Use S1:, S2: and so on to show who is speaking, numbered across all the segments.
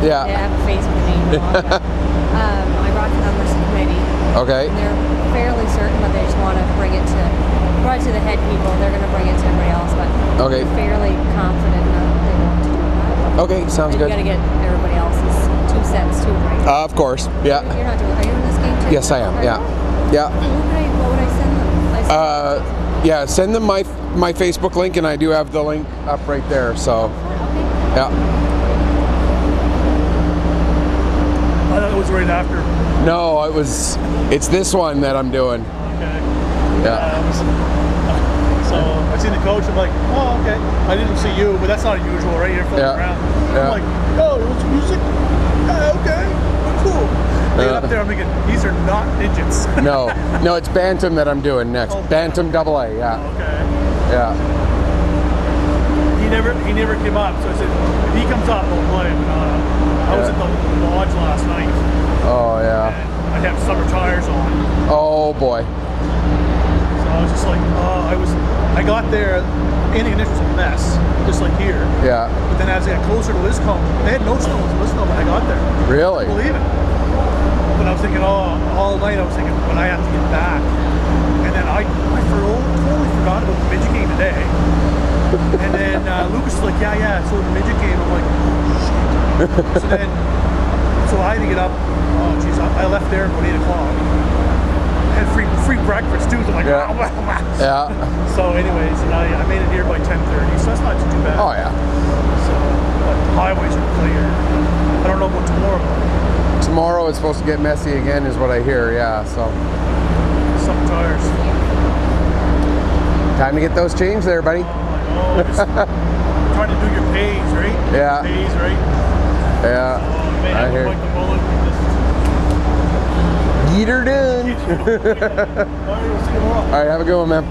S1: Yeah.
S2: They have a Facebook name. I brought the numbers to the committee.
S1: Okay.
S2: And they're fairly certain, but they just want to bring it to the head people. They're going to bring it to everybody else, but
S1: Okay.
S2: they're fairly confident that they want to do that.
S1: Okay, sounds
S2: And
S1: good.
S2: You got to get everybody else's 2 cents too, right?
S1: Of course. Yeah.
S2: You're not doing. Are you in this game too?
S1: Yes, I am. Yeah. Yeah.
S2: What would I send them?
S1: Yeah. Send them my Facebook link, and I do have the link up right there. So.
S2: Okay.
S1: Yeah.
S3: I thought it was right after.
S1: No, it's this one that I'm doing.
S3: Okay.
S1: Yeah.
S3: So I seen the coach. I'm like, oh, okay. I didn't see you, but that's not unusual, right? You're floating around.
S1: Yeah.
S3: I'm like, oh, you want some music? Okay. Cool. I get up there. I'm thinking, these are not digits.
S1: No, it's Bantam that I'm doing next.
S3: Okay.
S1: Bantam AA. Yeah.
S3: Okay.
S1: Yeah.
S3: He never came up. So I said, if he comes up, I'll play him. I was at the lodge last night.
S1: Oh yeah.
S3: And I have summer tires on.
S1: Oh boy.
S3: So I was just like, I got there, and the conditions a mess, just like here.
S1: Yeah.
S3: But then as I got closer to Liscombe, they had no snow in Liscombe when I got there.
S1: Really?
S3: Believe it. But I was thinking, all night I was thinking, when I have to get back. And then I totally forgot about the midget game today. And then Lucas was like, yeah, so the midget game. I'm like, oh, shit. So I had to get up. Oh, jeez, I left there about 8 o'clock. I had free breakfast too. So I'm like,
S1: Yeah.
S3: wow.
S1: Yeah.
S3: So anyways, and I made it here by 10:30, so that's not too bad.
S1: Oh yeah.
S3: So, but the highways are clear. I don't know about tomorrow.
S1: Tomorrow it's supposed to get messy again, is what I hear. Yeah. So.
S3: Some tires.
S1: Time to get those changed there, buddy.
S3: Oh, just trying to do your pays, right?
S1: Yeah.
S3: Pays, right?
S1: Yeah.
S3: Oh, man,
S1: I hear.
S3: Like the bullet.
S1: Get her done.
S3: All right, we'll see you tomorrow.
S1: All right, have a good one, man.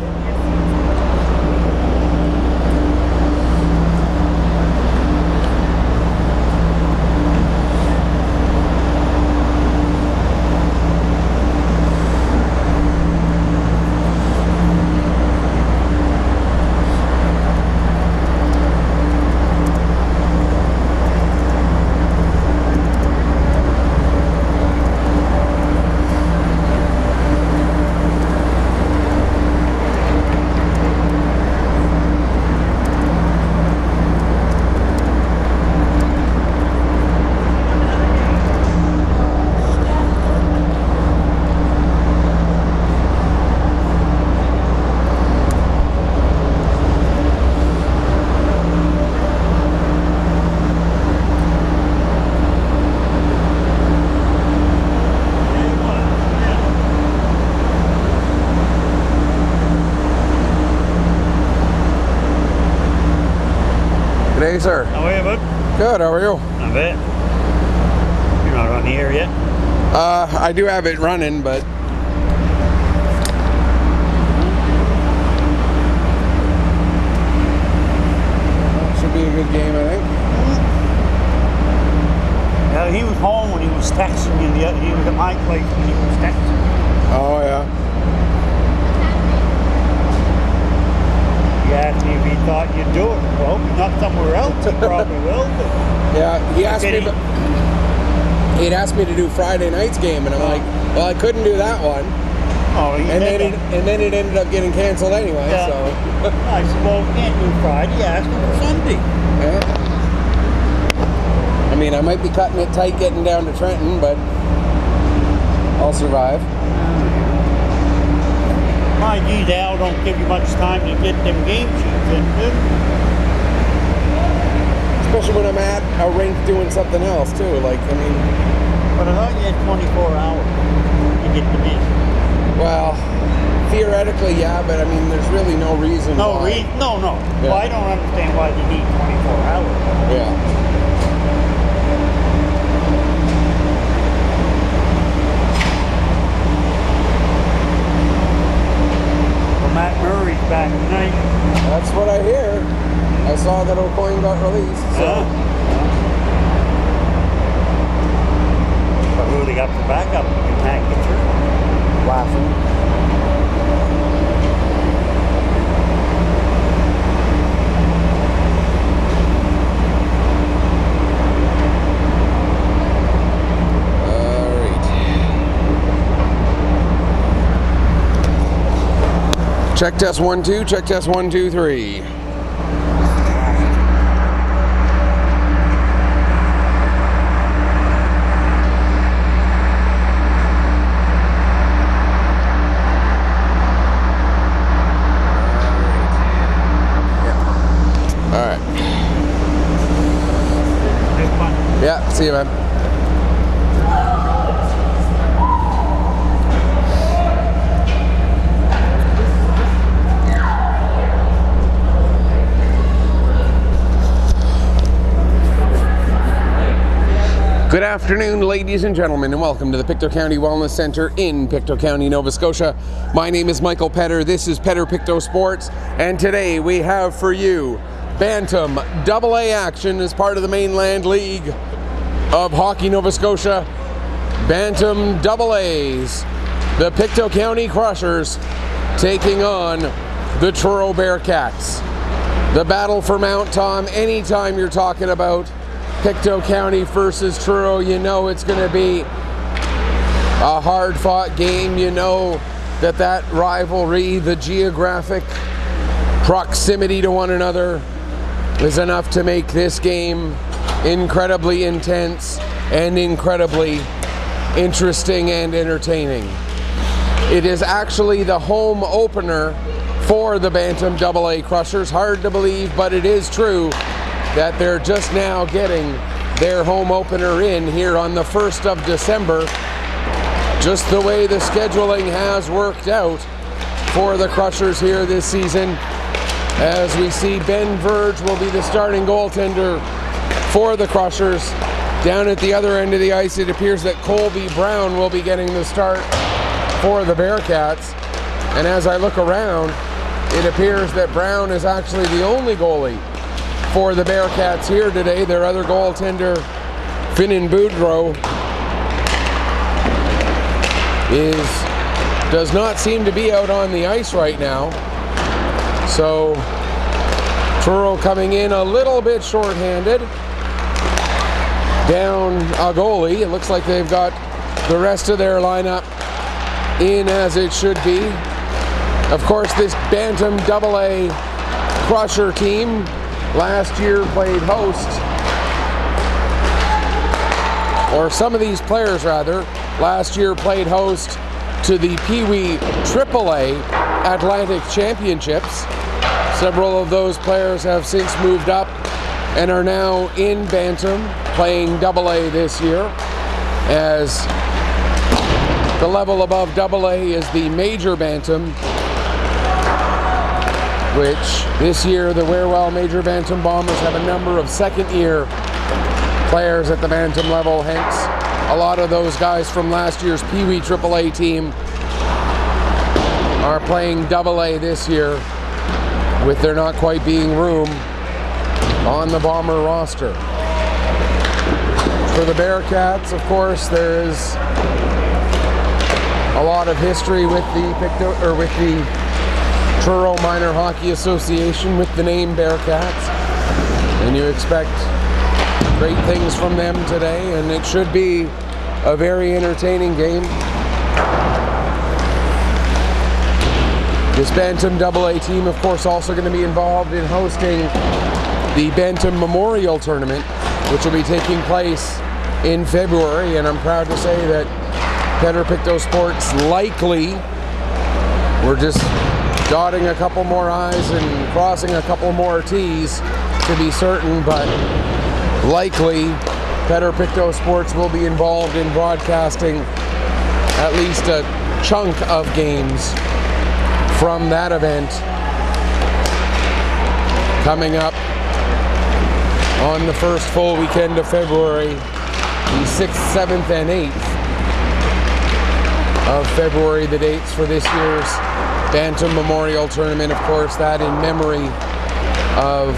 S1: G'day, sir.
S4: How are you, bud?
S1: Good, how are you?
S4: Not bad. You're not on the air yet?
S1: I do have it running, but... Should be a good game, I think.
S4: Yeah, he was home when he was texting you. He was at my place when he was texting.
S1: Oh, yeah.
S4: He asked me if he thought you'd do it. Well, if he's not somewhere else, he probably will. But
S1: Yeah, he asked
S4: Did
S1: me... He'd asked me to do Friday night's game, and I'm like, well, I couldn't do that one.
S4: oh, he
S1: And
S4: said
S1: then,
S4: that.
S1: and then it ended up getting canceled anyway,
S4: Yeah.
S1: so...
S4: I said, well, we can't do Friday. He asked him for Sunday.
S1: Yeah. I mean, I might be cutting it tight getting down to Trenton, but I'll survive.
S4: My geez, Al don't give you much time to get them game sheets in, dude.
S1: Especially when I'm at a rink doing something else, too. Like, I mean...
S4: But I thought you had 24 hours to get them in.
S1: Well, theoretically, yeah, but I mean, there's really no reason
S4: No
S1: why.
S4: reason? No.
S1: Yeah.
S4: Well, I don't understand why you need 24 hours.
S1: Yeah.
S4: Well, Matt Murray's back tonight.
S1: That's what I hear. I saw that O'Coin got released, so...
S4: But who they got for backup? Matt Kitcher.
S1: Laughing. Check test 1 2, check test 1 2 3. Alright.
S4: Have fun.
S1: Yeah, see you, man. Good afternoon, ladies and gentlemen, and welcome to the Pictou County Wellness Center in Pictou County, Nova Scotia. My name is Michael Petter. This is Petter Pictou Sports, and today we have for you Bantam AA action as part of the Mainland League of Hockey Nova Scotia. Bantam AA's, the Pictou County Crushers taking on the Truro Bearcats. The battle for Mount Tom. Anytime you're talking about Pictou County versus Truro, you know it's going to be a hard-fought game. You know that rivalry, the geographic proximity to one another, is enough to make this game incredibly intense and incredibly interesting and entertaining. It is actually the home opener for the Bantam AA Crushers. Hard to believe, but it is true that they're just now getting their home opener in here on the 1st of December. Just the way the scheduling has worked out for the Crushers here this season. As we see, Ben Verge will be the starting goaltender for the Crushers. Down at the other end of the ice, it appears that Colby Brown will be getting the start for the Bearcats. And as I look around, it appears that Brown is actually the only goalie for the Bearcats here today. Their other goaltender, Finnan Boudreau, does not seem to be out on the ice right now. So Truro coming in a little bit shorthanded, down a goalie. It looks like they've got the rest of their lineup in as it should be. Of course, this Bantam AA Crusher team last year played host, or some of these players rather, last year played host to the Pee Wee AAA Atlantic Championships. Several of those players have since moved up and are now in Bantam playing AA this year, as the level above AA is the Major Bantam, which this year the Wherewell Major Bantam Bombers have a number of second-year players at the Bantam level. Hence, a lot of those guys from last year's Pee Wee AAA team are playing AA this year, with there not quite being room on the Bomber roster. For the Bearcats, of course, there is a lot of history with the Truro Minor Hockey Association with the name Bearcats, and you expect great things from them today, and it should be a very entertaining game. This Bantam AA team, of course, also going to be involved in hosting the Bantam Memorial Tournament, which will be taking place in February, and I'm proud to say that Petter Pictou Sports likely, we're just dotting a couple more I's and crossing a couple more T's to be certain, but likely Petter Pictou Sports will be involved in broadcasting at least a chunk of games from that event coming up on the first full weekend of February, the 6th, 7th, and 8th of February, the dates for this year's Bantam Memorial Tournament. Of course, that in memory of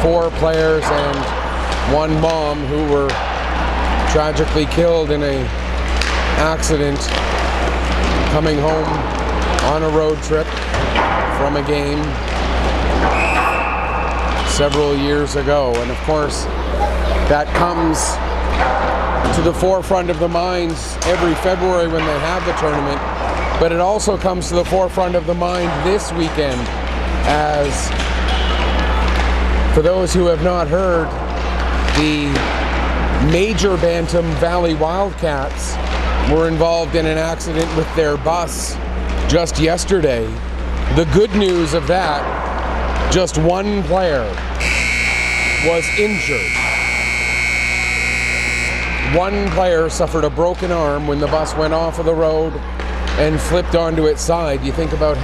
S1: 4 players and 1 mom who were tragically killed in an accident coming home on a road trip from a game several years ago. And of course, that comes to the forefront of the minds every February when they have the tournament, but it also comes to the forefront of the mind this weekend as, for those who have not heard, the major Bantam Valley Wildcats were involved in an accident with their bus just yesterday. The good news of that, just one player was injured. One player suffered a broken arm when the bus went off of the road and flipped onto its side. You think about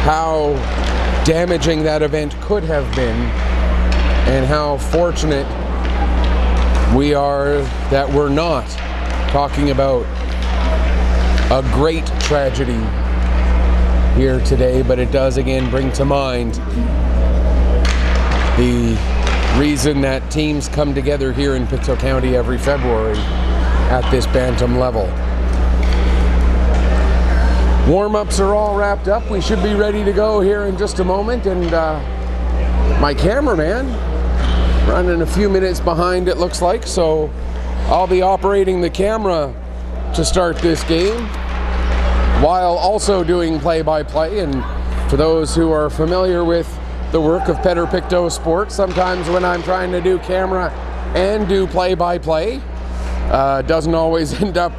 S1: how damaging that event could have been and how fortunate we are that we're not talking about a great tragedy here today, but it does again bring to mind the reason that teams come together here in Pictou County every February at this Bantam level. Warm-ups are all wrapped up. We should be ready to go here in just a moment, and my cameraman running a few minutes behind, it looks like, so I'll be operating the camera to start this game while also doing play-by-play. And for those who are familiar with the work of Pictou Sports, sometimes when I'm trying to do camera and do play-by-play, doesn't always end up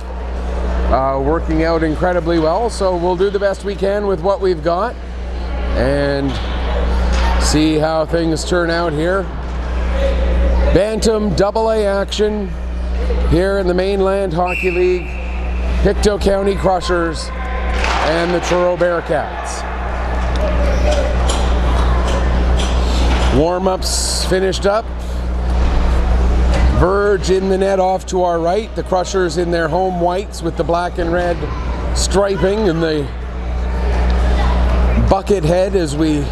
S1: working out incredibly well. So we'll do the best we can with what we've got and see how things turn out here. Bantam AA action here in the Mainland Hockey League. Pictou County Crushers and the Truro Bearcats. Warm-ups finished up. Verge in the net off to our right. The Crushers in their home whites with the black and red striping and the bucket head, as we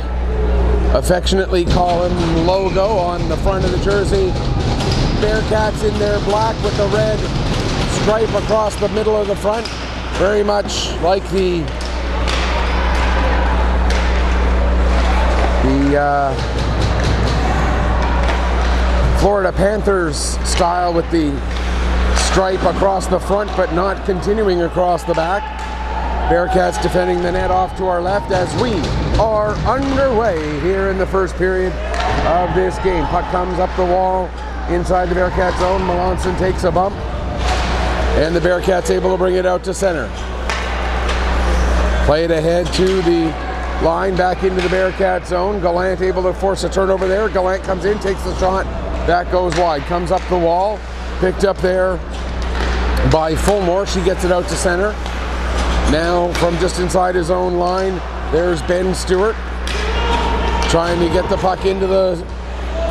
S1: affectionately call him, logo on the front of the jersey. Bearcats in their black with the red stripe across the middle of the front, very much like the Florida Panthers style, with the stripe across the front but not continuing across the back. Bearcats defending the net off to our left as we are underway here in the first period of this game. Puck comes up the wall inside the Bearcats zone. Melanson takes a bump and the Bearcats able to bring it out to center. Play it ahead to the line, back into the Bearcats zone. Gallant able to force a turnover there. Gallant comes in, takes the shot. That goes wide. Comes up the wall. Picked up there by Fulmore. She gets it out to center. Now from just inside his own line, there's Ben Stewart trying to get the puck into the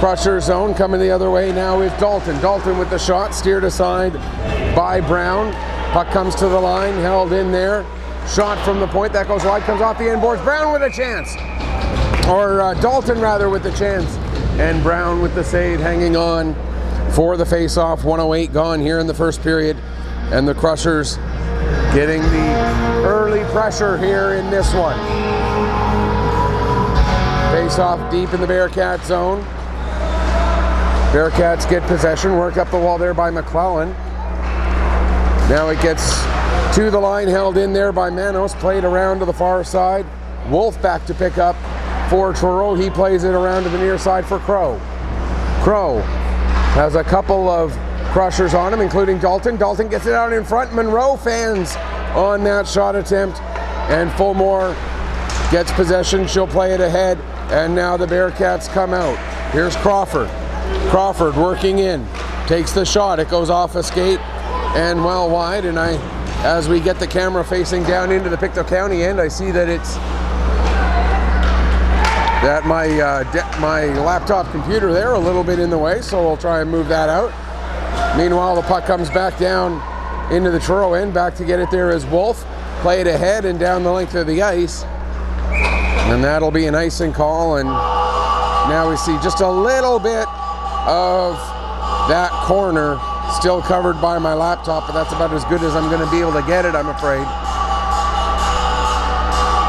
S1: Crusher zone. Coming the other way now is Dalton. Dalton with the shot, steered aside by Brown. Puck comes to the line, held in there. Shot from the point, that goes wide, comes off the end boards. Brown with a chance. Or Dalton rather with the chance. And Brown with the save, hanging on for the face-off. 1:08 gone here in the first period. And the Crushers getting the early pressure here in this one. Face-off deep in the Bearcat zone. Bearcats get possession, work up the wall there by McClellan. Now it gets to the line, held in there by Manos, played around to the far side. Wolf back to pick up for Truro. He plays it around to the near side for Crow. Crow has a couple of Crushers on him, including Dalton. Dalton gets it out in front. Monroe fans on that shot attempt, and Fulmore gets possession. She'll play it ahead, and now the Bearcats come out. Here's Crawford. Crawford working in, takes the shot. It goes off a skate and well wide, and as we get the camera facing down into the Pictou County end, I see that it's my laptop computer there a little bit in the way, so we'll try and move that out. Meanwhile, the puck comes back down into the Truro end. Back to get it there is Wolf. Play it ahead and down the length of the ice, and that'll be an icing call. And now we see just a little bit of that corner still covered by my laptop, but that's about as good as I'm going to be able to get it, I'm afraid.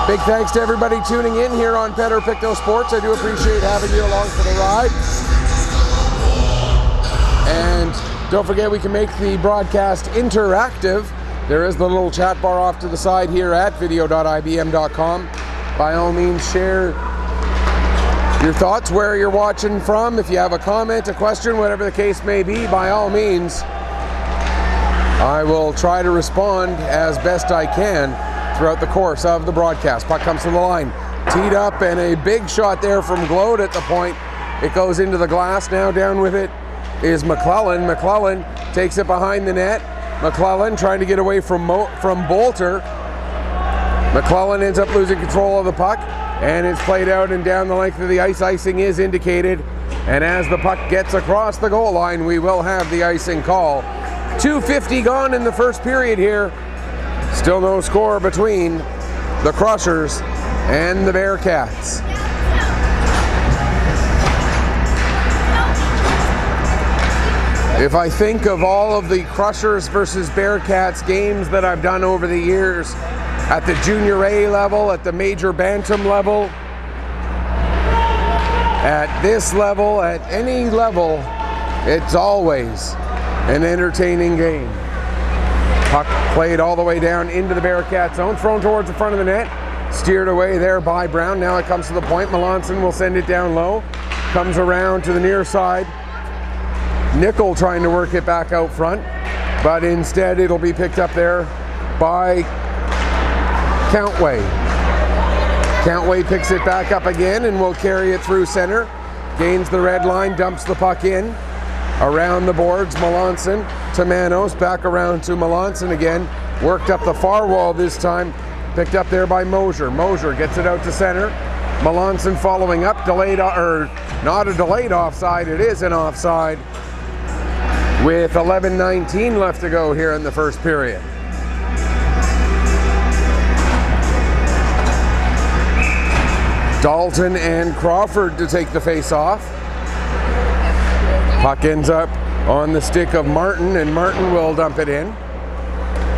S1: Big thanks to everybody tuning in here on Pictou Sports. I do appreciate having you along for the ride. And don't forget, we can make the broadcast interactive There is the little chat bar off to the side here at video.ibm.com. By all means, share your thoughts, where you're watching from. If you have a comment, a question, whatever the case may be, by all means, I will try to respond as best I can throughout the course of the broadcast. Puck comes to the line, teed up, and a big shot there from Glode at the point. It goes into the glass. Now down with it is McClellan. McClellan takes it behind the net. McClellan trying to get away from Bolter. McClellan ends up losing control of the puck, and it's played out and down the length of the ice. Icing is indicated, and as the puck gets across the goal line, we will have the icing call. 2:50 gone in the first period here. Still no score between the Crushers and the Bearcats. If I think of all of the Crushers versus Bearcats games that I've done over the years, at the Junior A level, at the Major Bantam level, at this level, at any level, it's always an entertaining game. Puck played all the way down into the Bearcat zone, thrown towards the front of the net, steered away there by Brown. Now it comes to the point. Melanson will send it down low, comes around to the near side. Nickel trying to work it back out front, but instead it'll be picked up there by Countway. Countway picks it back up again and will carry it through center. Gains the red line, dumps the puck in. Around the boards, Melanson to Manos, back around to Melanson again. Worked up the far wall this time, picked up there by Mosier. Mosier gets it out to center. Melanson following up, delayed, or not a delayed offside, it is an offside. With 11:19 left to go here in the first period. Dalton and Crawford to take the face off. Puck ends up on the stick of Martin, and Martin will dump it in.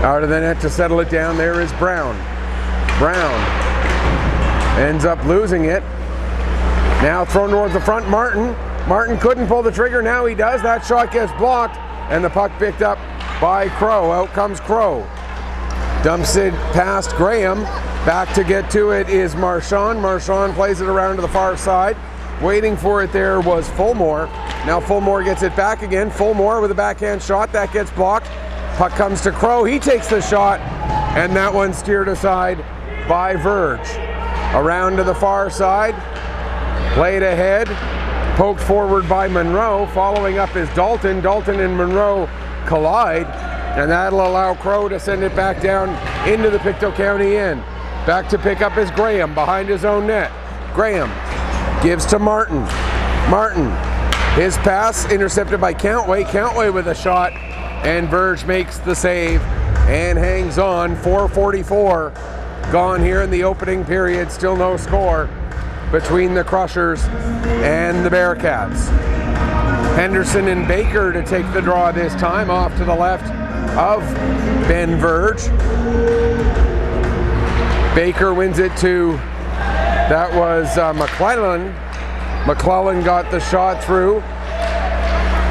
S1: Out of the net to settle it down, there is Brown. Brown ends up losing it. Now thrown towards the front, Martin. Martin couldn't pull the trigger, now he does. That shot gets blocked, and the puck picked up by Crow. Out comes Crow. Dumps it past Graham. Back to get to it is Marchand. Marchand plays it around to the far side. Waiting for it there was Fulmore. Now Fulmore gets it back again. Fulmore with a backhand shot. That gets blocked. Puck comes to Crow. He takes the shot, and that one steered aside by Verge. Around to the far side. Played ahead. Poked forward by Monroe. Following up is Dalton. Dalton and Monroe collide, and that'll allow Crow to send it back down into the Pictou County end. Back to pick up is Graham behind his own net. Graham gives to Martin. Martin, his pass intercepted by Countway. Countway with a shot, and Verge makes the save and hangs on. 4:44 gone here in the opening period. Still no score between the Crushers and the Bearcats. Henderson and Baker to take the draw this time, off to the left of Ben Verge. Baker wins it to, that was McClellan. McClellan got the shot through.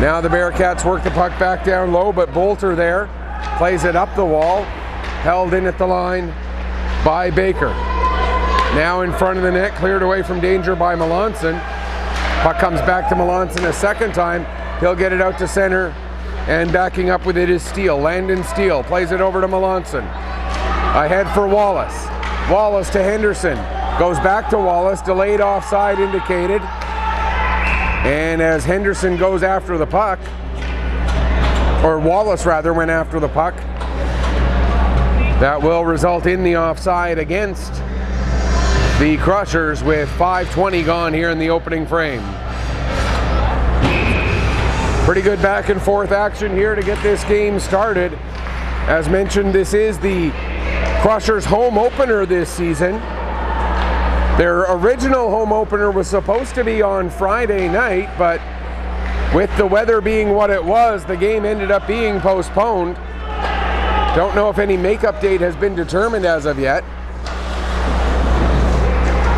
S1: Now the Bearcats work the puck back down low, but Bolter there plays it up the wall, held in at the line by Baker. Now in front of the net, cleared away from danger by Melanson. Puck comes back to Melanson a second time. He'll get it out to center, and backing up with it is Steele. Landon Steele plays it over to Melanson. Ahead for Wallace. Wallace to Henderson. Goes back to Wallace. Delayed offside indicated. And as Henderson goes after the puck, or Wallace rather went after the puck, that will result in the offside against the Crushers with 5:20 gone here in the opening frame. Pretty good back and forth action here to get this game started. As mentioned, this is the Crushers' home opener this season. Their original home opener was supposed to be on Friday night, but with the weather being what it was, the game ended up being postponed. Don't know if any makeup date has been determined as of yet.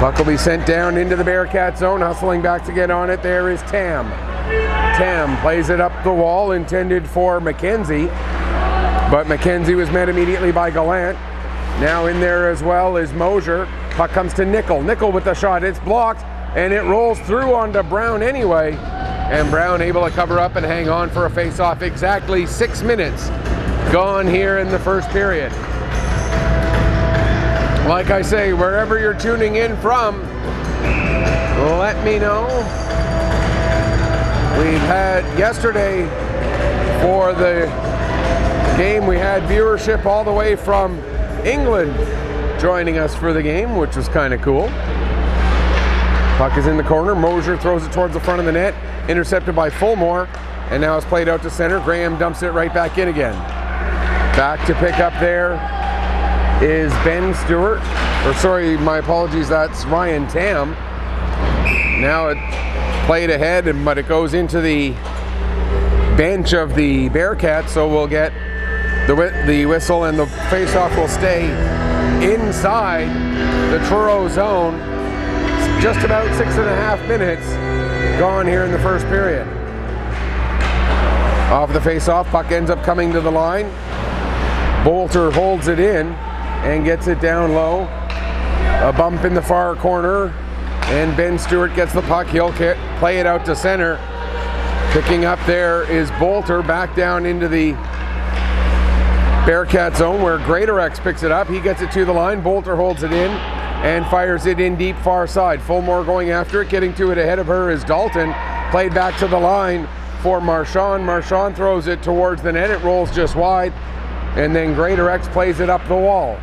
S1: Puck will be sent down into the Bearcat zone. Hustling back to get on it, there is Tam. Tam plays it up the wall, intended for McKenzie. But McKenzie was met immediately by Gallant. Now in there as well is Mosier. Puck comes to Nickel. Nickel with the shot. It's blocked, and it rolls through onto Brown anyway. And Brown able to cover up and hang on for a face-off. Exactly 6 minutes gone here in the first period. Like I say, wherever you're tuning in from, let me know. We've had yesterday for the game, we had viewership all the way from England joining us for the game, which was kind of cool. Puck is in the corner. Mosier throws it towards the front of the net, intercepted by Fulmore, and now it's played out to center. Graham dumps it right back in again. Back to pick up there is Ben Stewart, or sorry, my apologies, that's Ryan Tam. Now it played ahead, but it goes into the bench of the Bearcats, so we'll get the whistle, and the face-off will stay inside the Truro zone. It's just about 6.5 minutes gone here in the first period. Off the face-off, puck ends up coming to the line. Bolter holds it in and gets it down low. A bump in the far corner, and Ben Stewart gets the puck. He'll play it out to center. Picking up there is Bolter, back down into the Bearcat zone where Greatorex picks it up. He gets it to the line. Bolter holds it in and fires it in deep far side. Fulmore going after it. Getting to it ahead of her is Dalton. Played back to the line for Marchand. Marchand throws it towards the net. It rolls just wide. And then Greatorex plays it up the wall.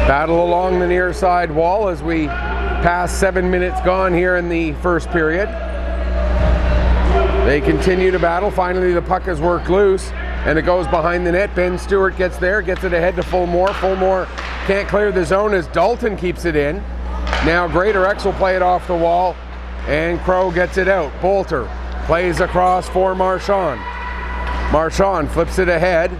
S1: Battle along the near side wall as we pass 7 minutes gone here in the first period. They continue to battle. Finally the puck is worked loose and it goes behind the net. Ben Stewart gets there, gets it ahead to Fulmore. Fulmore can't clear the zone as Dalton keeps it in. Now Greatorex will play it off the wall and Crow gets it out. Bolter plays across for Marchand. Marchand flips it ahead.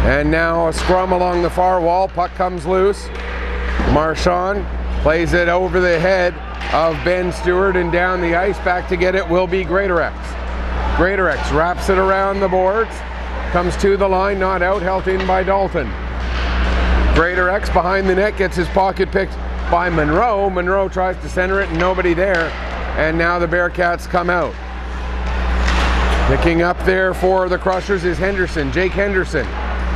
S1: And now a scrum along the far wall. Puck comes loose. Marchand plays it over the head of Ben Stewart and down the ice. Back to get it will be Greatorex. Greatorex wraps it around the boards. Comes to the line, not out, held in by Dalton. Greatorex behind the net gets his pocket picked by Monroe. Monroe tries to center it and nobody there. And now the Bearcats come out. Picking up there for the Crushers is Henderson, Jake Henderson.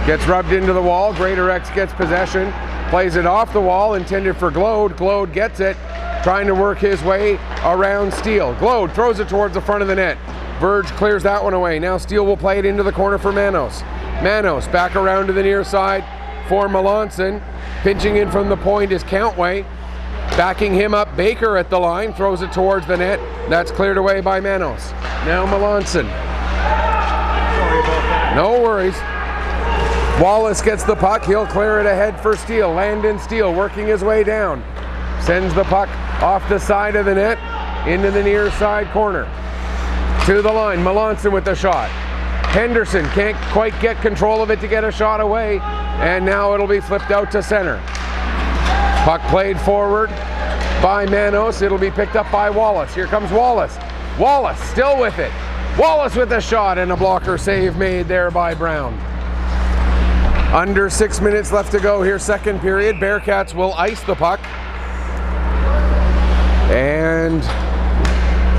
S1: Gets rubbed into the wall. Greatorex gets possession. Plays it off the wall, intended for Glode. Glode gets it, trying to work his way around Steele. Glode throws it towards the front of the net. Verge clears that one away. Now Steele will play it into the corner for Manos. Manos back around to the near side for Melanson. Pinching in from the point is Countway. Backing him up, Baker at the line. Throws it towards the net. That's cleared away by Manos. Now Melanson.
S3: Sorry about that.
S1: No worries. Wallace gets the puck. He'll clear it ahead for Steele. Landon Steele working his way down. Sends the puck off the side of the net into the near side corner. To the line. Melanson with the shot. Henderson can't quite get control of it to get a shot away. And now it'll be flipped out to center. Puck played forward by Manos. It'll be picked up by Wallace. Here comes Wallace. Wallace still with it. Wallace with the shot and a blocker save made there by Brown. Under 6 minutes left to go here, second period. Bearcats will ice the puck. And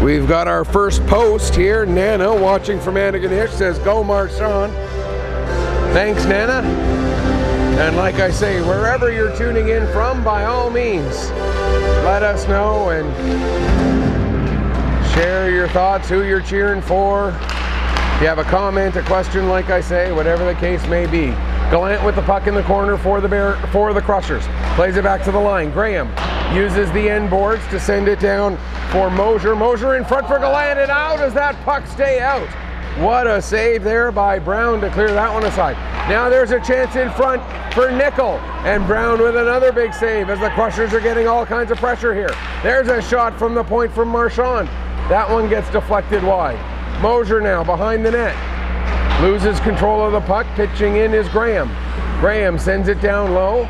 S1: we've got our first post here. Nana watching from Antigonish says, "Go Marchand." Thanks, Nana. And like I say, wherever you're tuning in from, by all means, let us know and share your thoughts, who you're cheering for. If you have a comment, a question, like I say, whatever the case may be. Gallant with the puck in the corner for the Crushers. Plays it back to the line. Graham uses the end boards to send it down for Mosier. Mosier in front for Gallant, and how does that puck stay out? What a save there by Brown to clear that one aside. Now there's a chance in front for Nickel, and Brown with another big save as the Crushers are getting all kinds of pressure here. There's a shot from the point from Marchand. That one gets deflected wide. Mosier now behind the net. Loses control of the puck. Pitching in is Graham. Graham sends it down low.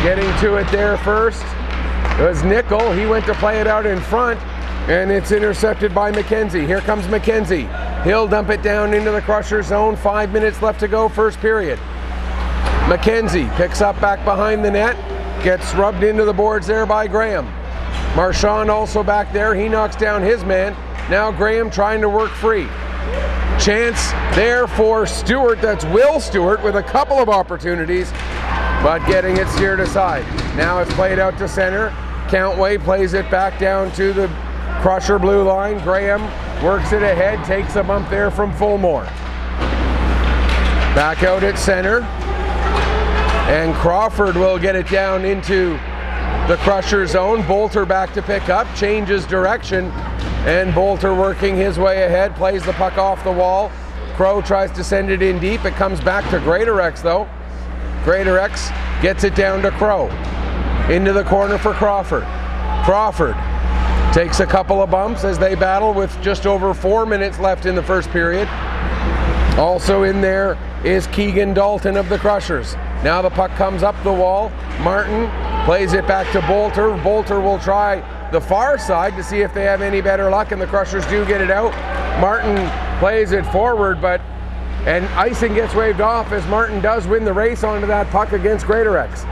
S1: Getting to it there first was Nickel. He went to play it out in front, and it's intercepted by McKenzie. Here comes McKenzie. He'll dump it down into the Crusher zone. 5 minutes left to go, first period. McKenzie picks up back behind the net. Gets rubbed into the boards there by Graham. Marchand also back there. He knocks down his man. Now Graham trying to work free. Chance there for Stewart. That's Will Stewart with a couple of opportunities, but getting it steered aside. Now it's played out to center. Countway plays it back down to the Crusher blue line. Graham works it ahead, takes a bump there from Fulmore. Back out at center. And Crawford will get it down into the Crusher zone. Bolter back to pick up, changes direction, and Bolter working his way ahead, plays the puck off the wall. Crow tries to send it in deep. It comes back to Greatorex though. Greatorex gets it down to Crow. Into the corner for Crawford. Crawford takes a couple of bumps as they battle with just over 4 minutes left in the first period. Also in there is Keegan Dalton of the Crushers. Now the puck comes up the wall. Martin plays it back to Bolter. Bolter will try the far side to see if they have any better luck, and the Crushers do get it out. Martin plays it forward, and icing gets waved off as Martin does win the race onto that puck against Greatorex.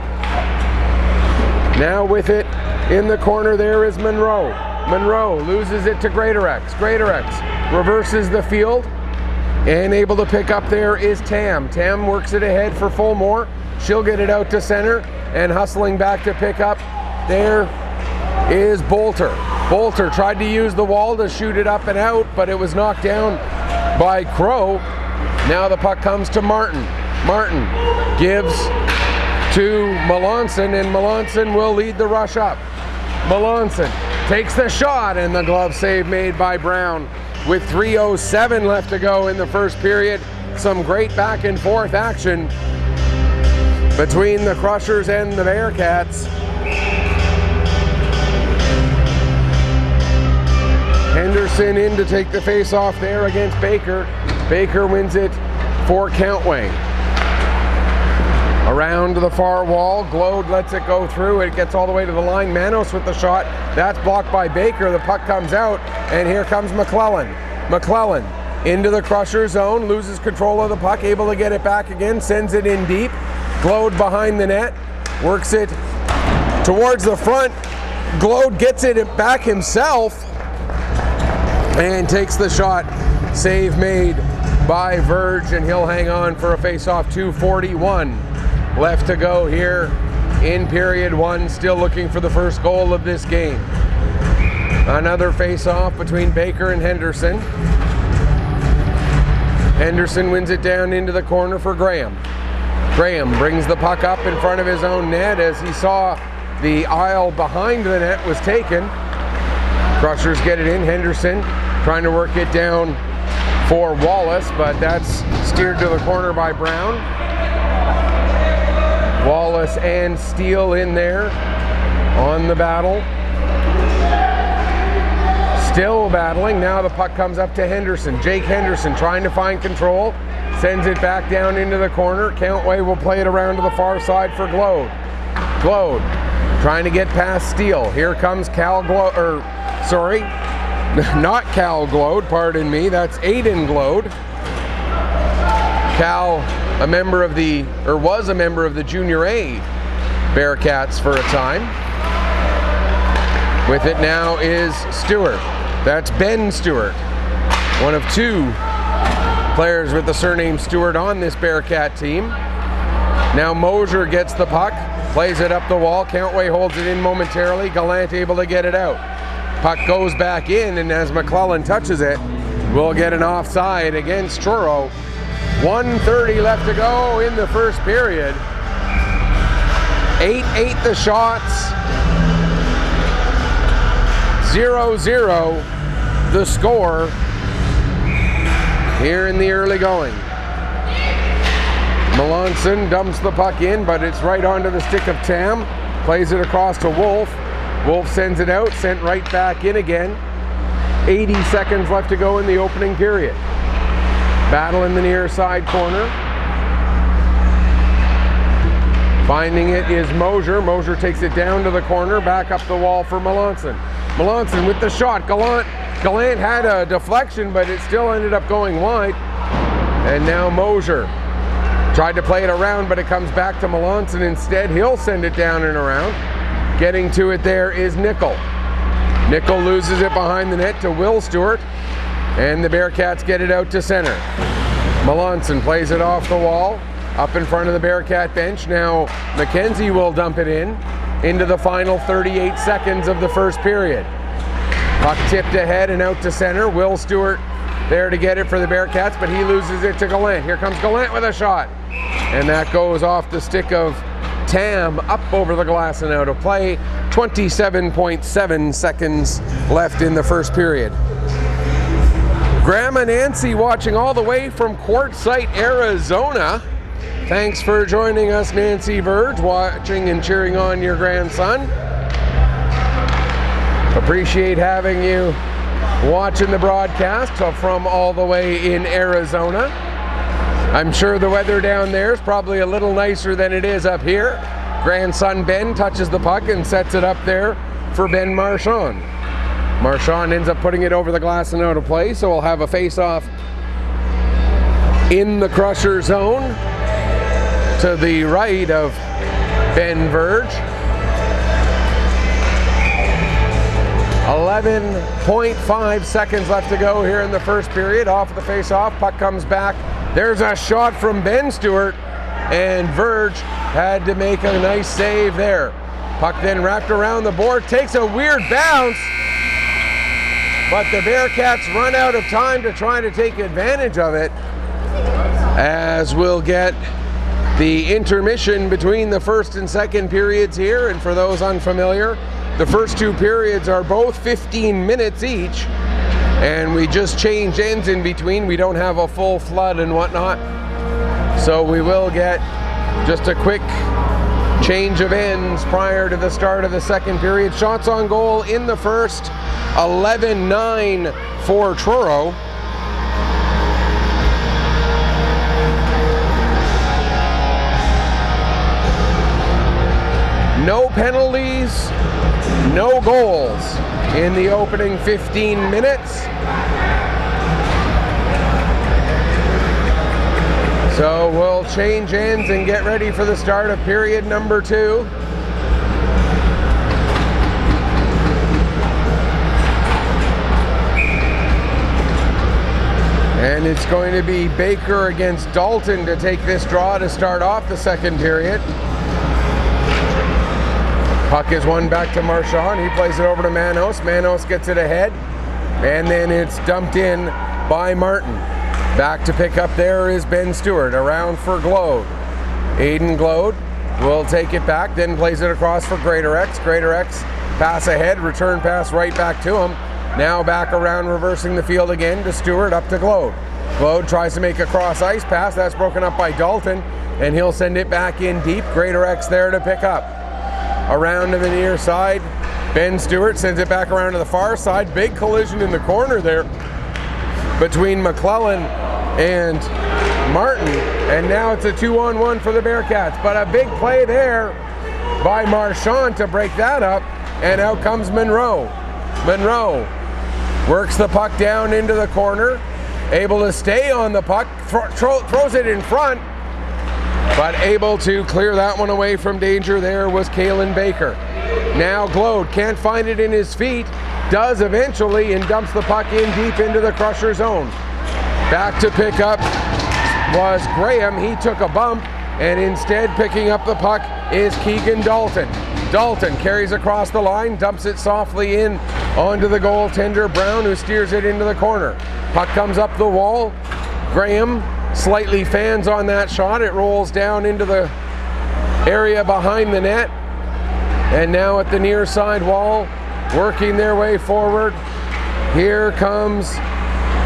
S1: Now with it in the corner there is Monroe. Monroe loses it to Greatorex. Greatorex reverses the field, and able to pick up there is Tam. Tam works it ahead for Fulmore. She'll get it out to center, and hustling back to pick up there is Bolter. Bolter tried to use the wall to shoot it up and out, but it was knocked down by Crow. Now the puck comes to Martin. Martin gives to Melanson, and Melanson will lead the rush up. Melanson takes the shot, and the glove save made by Brown. With 3:07 left to go in the first period, some great back and forth action between the Crushers and the Bearcats. Henderson in to take the face off there against Baker. Baker wins it for Countway. Around the far wall, Glode lets it go through. It gets all the way to the line. Manos with the shot. That's blocked by Baker. The puck comes out, and here comes McClellan. McClellan into the Crusher zone, loses control of the puck, able to get it back again, sends it in deep. Glode behind the net, works it towards the front. Glode gets it back himself and takes the shot. Save made by Verge, and he'll hang on for a face-off. 2:41 left to go here in period one, still looking for the first goal of this game. Another face-off between Baker and Henderson. Henderson wins it down into the corner for Graham. Graham brings the puck up in front of his own net as he saw the aisle behind the net was taken. Crushers get it in. Henderson trying to work it down for Wallace, but that's steered to the corner by Brown. Wallace and Steele in there on the battle. Still battling. Now the puck comes up to Henderson. Jake Henderson trying to find control. Sends it back down into the corner. Countway will play it around to the far side for Glode. Glode trying to get past Steele. Here comes Cal Glode, not Cal Glode, pardon me. That's Aiden Glode. Cal, was a member of the Junior A Bearcats for a time. With it now is Stewart. That's Ben Stewart, one of two players with the surname Stewart on this Bearcat team. Now Mosier gets the puck, plays it up the wall. Countway holds it in momentarily. Gallant able to get it out. Puck goes back in, and as McClellan touches it, we'll get an offside against Truro. 1:30 left to go in the first period. 8-8 the shots. 0-0 the score here in the early going. Melanson dumps the puck in, but it's right onto the stick of Tam. Plays it across to Wolf. Wolf sends it out, sent right back in again. 80 seconds left to go in the opening period. Battle in the near side corner. Finding it is Mosier. Mosier takes it down to the corner, back up the wall for Melanson. Melanson with the shot. Gallant Gallant had a deflection, but it still ended up going wide. And now Mosier tried to play it around, but it comes back to Melanson instead. He'll send it down and around. Getting to it there is Nickel. Nickel loses it behind the net to Will Stewart, and the Bearcats get it out to center. Melanson plays it off the wall, up in front of the Bearcat bench. Now Mackenzie will dump it into the final 38 seconds of the first period. Puck tipped ahead and out to center. Will Stewart there to get it for the Bearcats, but he loses it to Gallant. Here comes Gallant with a shot, and that goes off the stick of Tam up over the glass and out of play. 27.7 seconds left in the first period. Grandma Nancy watching all the way from Quartzsite, Arizona. Thanks for joining us, Nancy Verge, watching and cheering on your grandson. Appreciate having you watching the broadcast from all the way in Arizona. I'm sure the weather down there is probably a little nicer than it is up here. Grandson Ben touches the puck and sets it up there for Ben Marchand. Marchand ends up putting it over the glass and out of play, so we'll have a face-off in the Crusher zone to the right of Ben Verge. 11.5 seconds left to go here in the first period. Off the face-off, puck comes back. There's a shot from Ben Stewart, and Verge had to make a nice save there. Puck then wrapped around the board, takes a weird bounce, but the Bearcats run out of time to try to take advantage of it, as we'll get the intermission between the first and second periods here. And for those unfamiliar, the first two periods are both 15 minutes each, and we just change ends in between. We don't have a full flood and whatnot, so we will get just a quick change of ends prior to the start of the second period. Shots on goal in the first, 11-9 for Truro. No penalties, no goals in the opening 15 minutes. So we'll change ends and get ready for the start of period number 2. And it's going to be Baker against Dalton to take this draw to start off the second period. Puck is won back to Marchand. He plays it over to Manos. Manos gets it ahead, and then it's dumped in by Martin. Back to pick up there is Ben Stewart. Around for Glode. Aiden Glode will take it back, then plays it across for Greatorex. Greatorex pass ahead, return pass right back to him. Now back around, reversing the field again to Stewart, up to Glode. Glode tries to make a cross ice pass. That's broken up by Dalton, and he'll send it back in deep. Greatorex there to pick up. Around to the near side, Ben Stewart sends it back around to the far side. Big collision in the corner there between McClellan and Martin, and now it's a 2-on-1 for the Bearcats. But a big play there by Marchand to break that up, and out comes Monroe. Monroe works the puck down into the corner, able to stay on the puck, throws it in front, but able to clear that one away from danger. There was Kalen Baker. Now Glode can't find it in his feet, does eventually, and dumps the puck in deep into the Crusher zone. Back to pick up was Graham. He took a bump, and instead picking up the puck is Keegan Dalton. Dalton carries across the line, dumps it softly in onto the goaltender Brown, who steers it into the corner. Puck comes up the wall. Graham slightly fans on that shot. It rolls down into the area behind the net. And now at the near side wall, working their way forward, here comes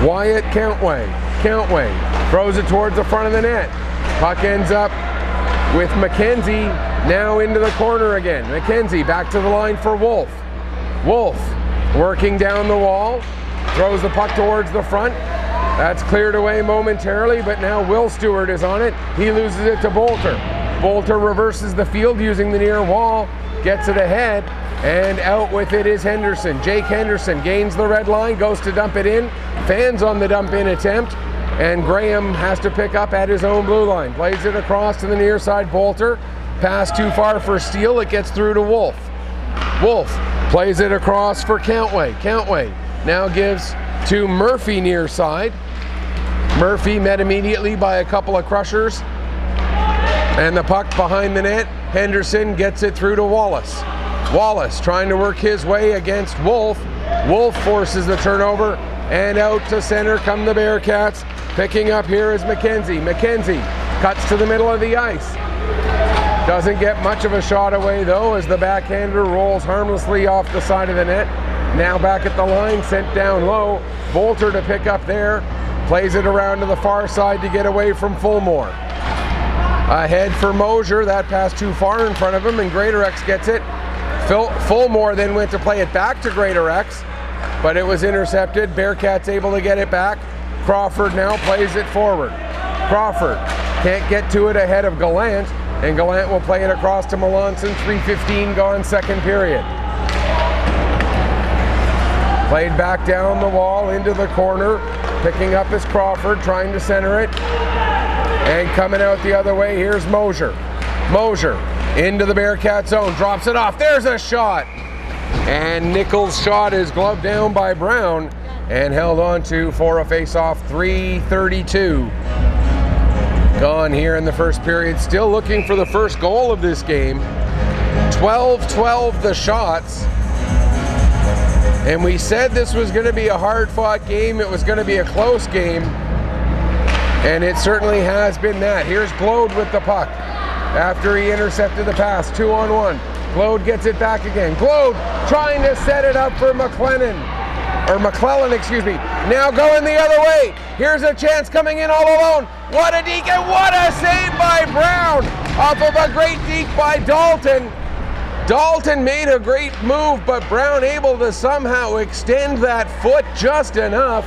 S1: Wyatt Countway. Countway throws it towards the front of the net. Puck ends up with Mackenzie, now into the corner again. Mackenzie back to the line for Wolf. Wolf working down the wall, throws the puck towards the front. That's cleared away momentarily, but now Will Stewart is on it. He loses it to Bolter. Bolter reverses the field using the near wall, gets it ahead, and out with it is Henderson. Jake Henderson gains the red line, goes to dump it in, fans on the dump in attempt, and Graham has to pick up at his own blue line. Plays it across to the near side, Bolter. Pass too far for Steele, it gets through to Wolf. Wolf plays it across for Countway. Countway now gives to Murphy near side. Murphy met immediately by a couple of crushers, and the puck behind the net. Henderson gets it through to Wallace. Wallace trying to work his way against Wolf. Wolf forces the turnover, and out to center come the Bearcats. Picking up here is McKenzie. McKenzie cuts to the middle of the ice. Doesn't get much of a shot away though, as the backhander rolls harmlessly off the side of the net. Now back at the line, sent down low. Bolter to pick up there. Plays it around to the far side to get away from Fulmore. Ahead for Mosier, that pass too far in front of him, and Greatorex gets it. Fulmore then went to play it back to Greatorex, but it was intercepted. Bearcats able to get it back. Crawford now plays it forward. Crawford can't get to it ahead of Gallant, and Gallant will play it across to Melanson. 3:15 gone, second period. Played back down the wall into the corner. Picking up is Crawford, trying to center it. And coming out the other way, here's Mosier. Mosier into the Bearcat zone, drops it off. There's a shot. And Nichols' shot is gloved down by Brown and held on to for a face-off. 3:32 gone here in the first period. Still looking for the first goal of this game. 12-12 the shots. And we said this was going to be a hard-fought game. It was going to be a close game. And it certainly has been that. Here's Glode with the puck after he intercepted the pass. 2-on-1. Glode gets it back again. Glode trying to set it up for McClellan, excuse me. Now going the other way. Here's a chance coming in all alone. What a deke, and what a save by Brown off of a great deke by Dalton. Dalton made a great move, but Brown able to somehow extend that foot just enough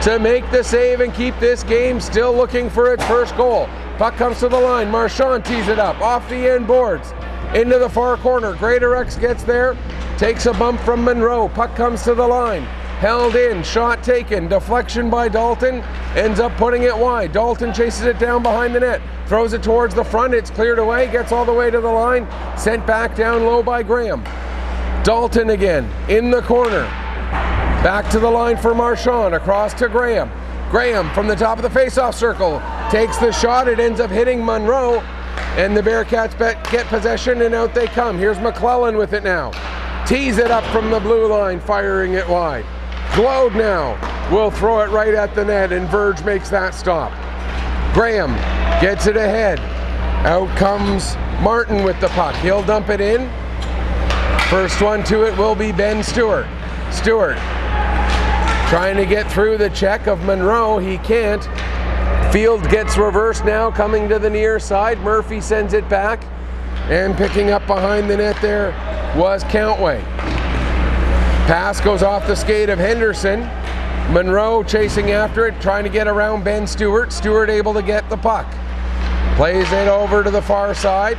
S1: to make the save and keep this game still looking for its first goal. Puck comes to the line. Marchand tees it up off the end boards into the far corner. Greatorex gets there, takes a bump from Monroe. Puck comes to the line. Held in, shot taken, deflection by Dalton, ends up putting it wide. Dalton chases it down behind the net, throws it towards the front, it's cleared away, gets all the way to the line, sent back down low by Graham. Dalton again, in the corner. Back to the line for Marchand, across to Graham. Graham from the top of the face-off circle, takes the shot, it ends up hitting Monroe, and the Bearcats get possession, and out they come. Here's McClellan with it now. Tees it up from the blue line, firing it wide. Glode now will throw it right at the net, and Verge makes that stop. Graham gets it ahead. Out comes Martin with the puck. He'll dump it in. First one to it will be Ben Stewart. Stewart trying to get through the check of Monroe. He can't. Field gets reversed now, coming to the near side. Murphy sends it back, and picking up behind the net there was Countway. Pass goes off the skate of Henderson. Monroe chasing after it, trying to get around Ben Stewart. Stewart able to get the puck. Plays it over to the far side.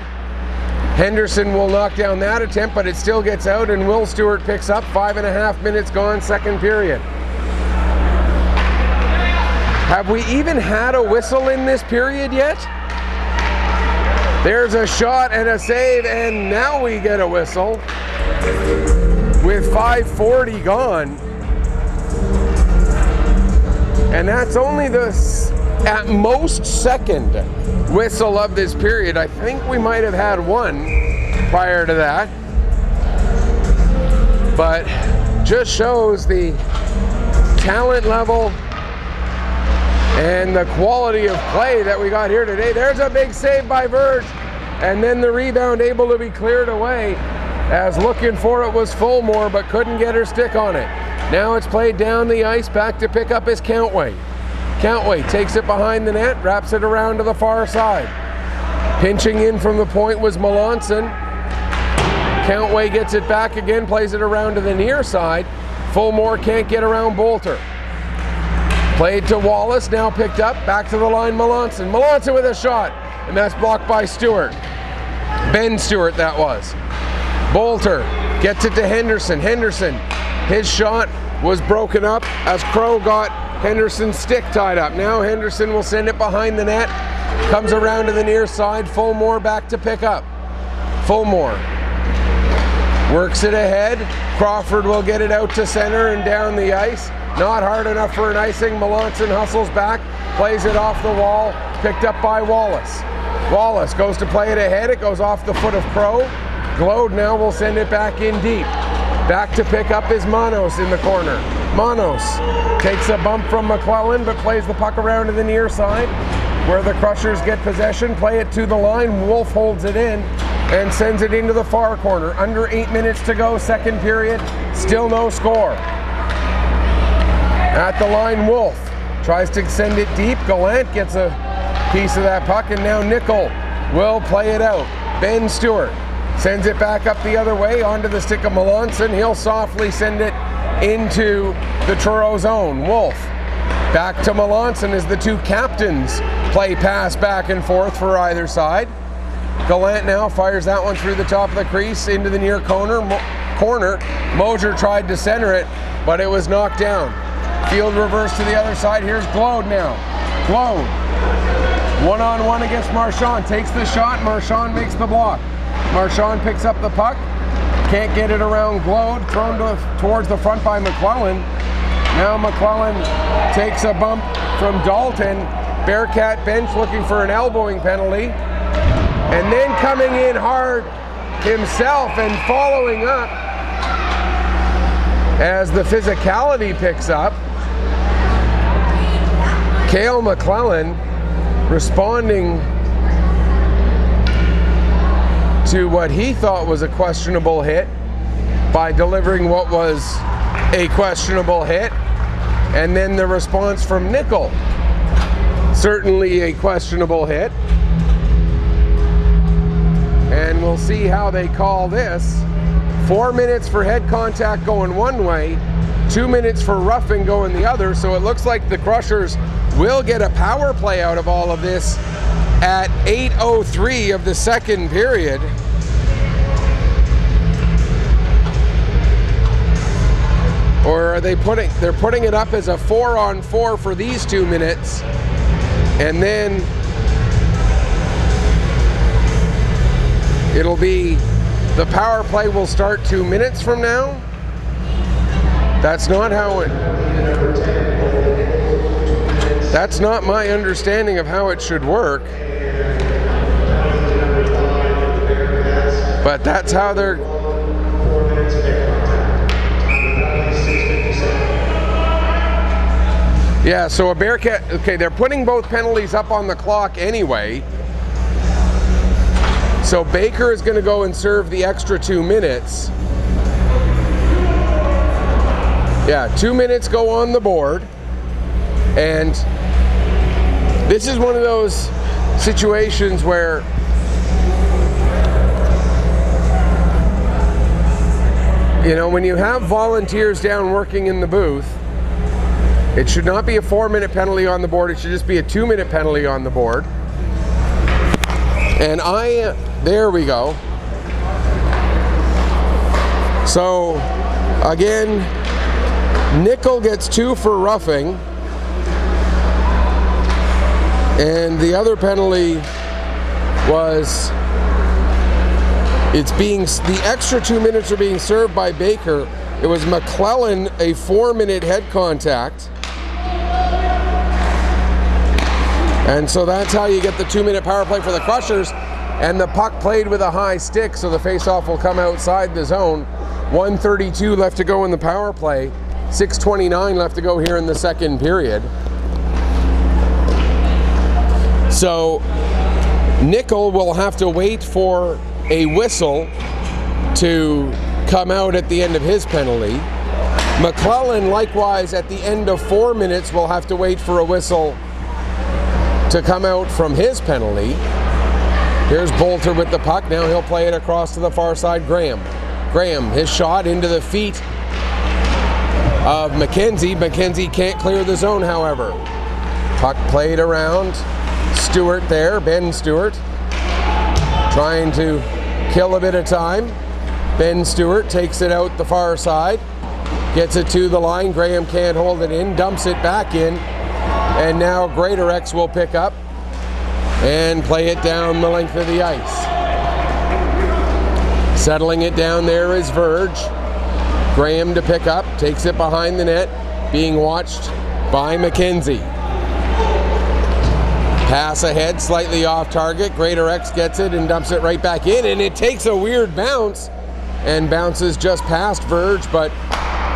S1: Henderson will knock down that attempt, but it still gets out, and Will Stewart picks up. 5.5 minutes gone, second period. Have we even had a whistle in this period yet? There's a shot and a save, and now we get a whistle with 5:40 gone. And that's only the, at most, second whistle of this period. I think we might have had one prior to that. But just shows the talent level and the quality of play that we got here today. There's a big save by Verge, and then the rebound able to be cleared away, as looking for it was Fulmore, but couldn't get her stick on it. Now it's played down the ice, back to pick up is Countway. Countway takes it behind the net, wraps it around to the far side. Pinching in from the point was Melanson. Countway gets it back again, plays it around to the near side. Fulmore can't get around Bolter. Played to Wallace, now picked up, back to the line Melanson. Melanson with a shot, and that's blocked by Stewart. Ben Stewart that was. Bolter Gets it to Henderson. Henderson, his shot was broken up as Crow got Henderson's stick tied up. Now Henderson will send it behind the net. Comes around to the near side. Fulmore back to pick up. Fulmore works it ahead. Crawford will get it out to center and down the ice. Not hard enough for an icing. Melanson hustles back, plays it off the wall, picked up by Wallace. Wallace goes to play it ahead. It goes off the foot of Crow. Glode now will send it back in deep. Back to pick up is Manos in the corner. Manos takes a bump from McClellan, but plays the puck around to the near side where the Crushers get possession. Play it to the line. Wolf holds it in and sends it into the far corner. Under 8 minutes to go, second period. Still no score. At the line, Wolf tries to send it deep. Gallant gets a piece of that puck, and now Nickel will play it out. Ben Stewart sends it back up the other way onto the stick of Melanson. He'll softly send it into the Truro zone. Wolf back to Melanson as the two captains play pass back and forth for either side. Gallant now fires that one through the top of the crease into the near corner. Mosier tried to center it, but it was knocked down. Field reverse to the other side. Here's Glode now. Glode, one-on-one against Marchand. Takes the shot. Marchand makes the block. Marchand picks up the puck. Can't get it around Glode. Thrown towards the front by McClellan. Now McClellan takes a bump from Dalton. Bearcat bench looking for an elbowing penalty. And then coming in hard himself and following up as the physicality picks up. Cale McClellan responding to what he thought was a questionable hit by delivering what was a questionable hit, and then the response from Nickel, certainly a questionable hit. And we'll see how they call this. 4 minutes for head contact going one way, 2 minutes for roughing going the other, so it looks like the Crushers will get a power play out of all of this at 8:03 of the second period. Or are they they're putting it up as a 4-on-4 for these 2 minutes, and then it'll be the power play will start 2 minutes from now? That's not how it... That's not my understanding of how it should work. But that's how they're... Yeah, so a Bearcat... Okay, they're putting both penalties up on the clock anyway. So Baker is going to go and serve the extra 2 minutes. Yeah, 2 minutes go on the board. And this is one of those situations where you know, when you have volunteers down working in the booth, it should not be a 4-minute penalty on the board. It should just be a 2-minute penalty on the board. And there we go. So, again, Nickel gets 2 for roughing. And the other penalty was, the extra 2 minutes are being served by Baker. It was McClellan, a 4-minute head contact. And so that's how you get the 2-minute power play for the Crushers. And the puck played with a high stick, so the faceoff will come outside the zone. 1:32 left to go in the power play. 6:29 left to go here in the second period. So Nickel will have to wait for a whistle to come out at the end of his penalty. McClellan, likewise, at the end of 4 minutes, will have to wait for a whistle to come out from his penalty. Here's Bolter with the puck. Now he'll play it across to the far side. Graham, his shot into the feet of McKenzie. McKenzie can't clear the zone, however. Puck played around. Stewart there, Ben Stewart, trying to kill a bit of time. Ben Stewart takes it out the far side, gets it to the line. Graham can't hold it in, dumps it back in, and now Greatorex will pick up and play it down the length of the ice. Settling it down there is Verge. Graham to pick up, takes it behind the net, being watched by McKenzie. Pass ahead, slightly off target. Greatorex gets it and dumps it right back in, and it takes a weird bounce and bounces just past Verge, but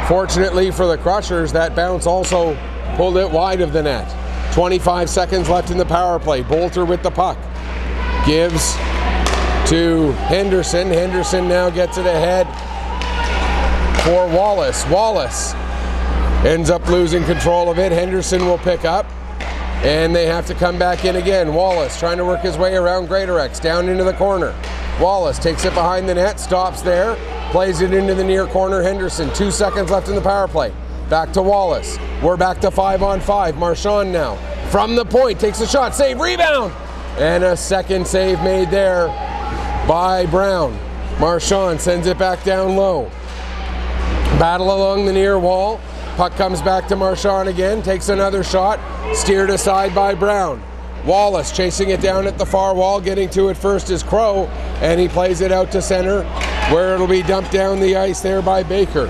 S1: fortunately for the Crushers, that bounce also pulled it wide of the net. 25 seconds left in the power play. Bolter with the puck. Gives to Henderson. Henderson now gets it ahead for Wallace. Wallace ends up losing control of it. Henderson will pick up, and they have to come back in again. Wallace trying to work his way around Greatorex, down into the corner. Wallace takes it behind the net, stops there, plays it into the near corner. Henderson, 2 seconds left in the power play. Back to Wallace. We're back to 5-on-5. Marchand now from the point, takes a shot, save, rebound, and a second save made there by Brown. Marchand sends it back down low. Battle along the near wall. Puck comes back to Marchand again, takes another shot, steered aside by Brown. Wallace chasing it down at the far wall, getting to it first is Crow, and he plays it out to center, where it'll be dumped down the ice there by Baker.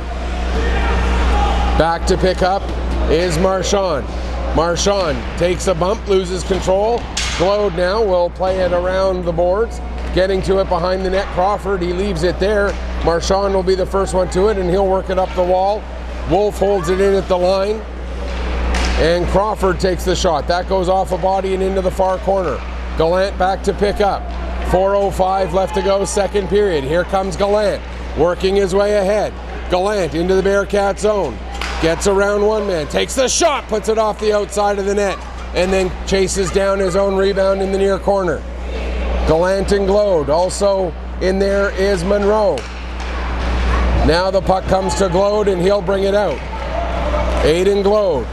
S1: Back to pick up is Marchand. Marchand takes a bump, loses control. Glode now will play it around the boards, getting to it behind the net. Crawford, he leaves it there. Marchand will be the first one to it, and he'll work it up the wall. Wolf holds it in at the line, and Crawford takes the shot. That goes off a body and into the far corner. Gallant back to pick up. 4:05 left to go, second period. Here comes Gallant, working his way ahead. Gallant into the Bearcat zone. Gets around one man, takes the shot, puts it off the outside of the net, and then chases down his own rebound in the near corner. Gallant and Glode. Also in there is Monroe. Now the puck comes to Glode, and he'll bring it out. Aiden Glode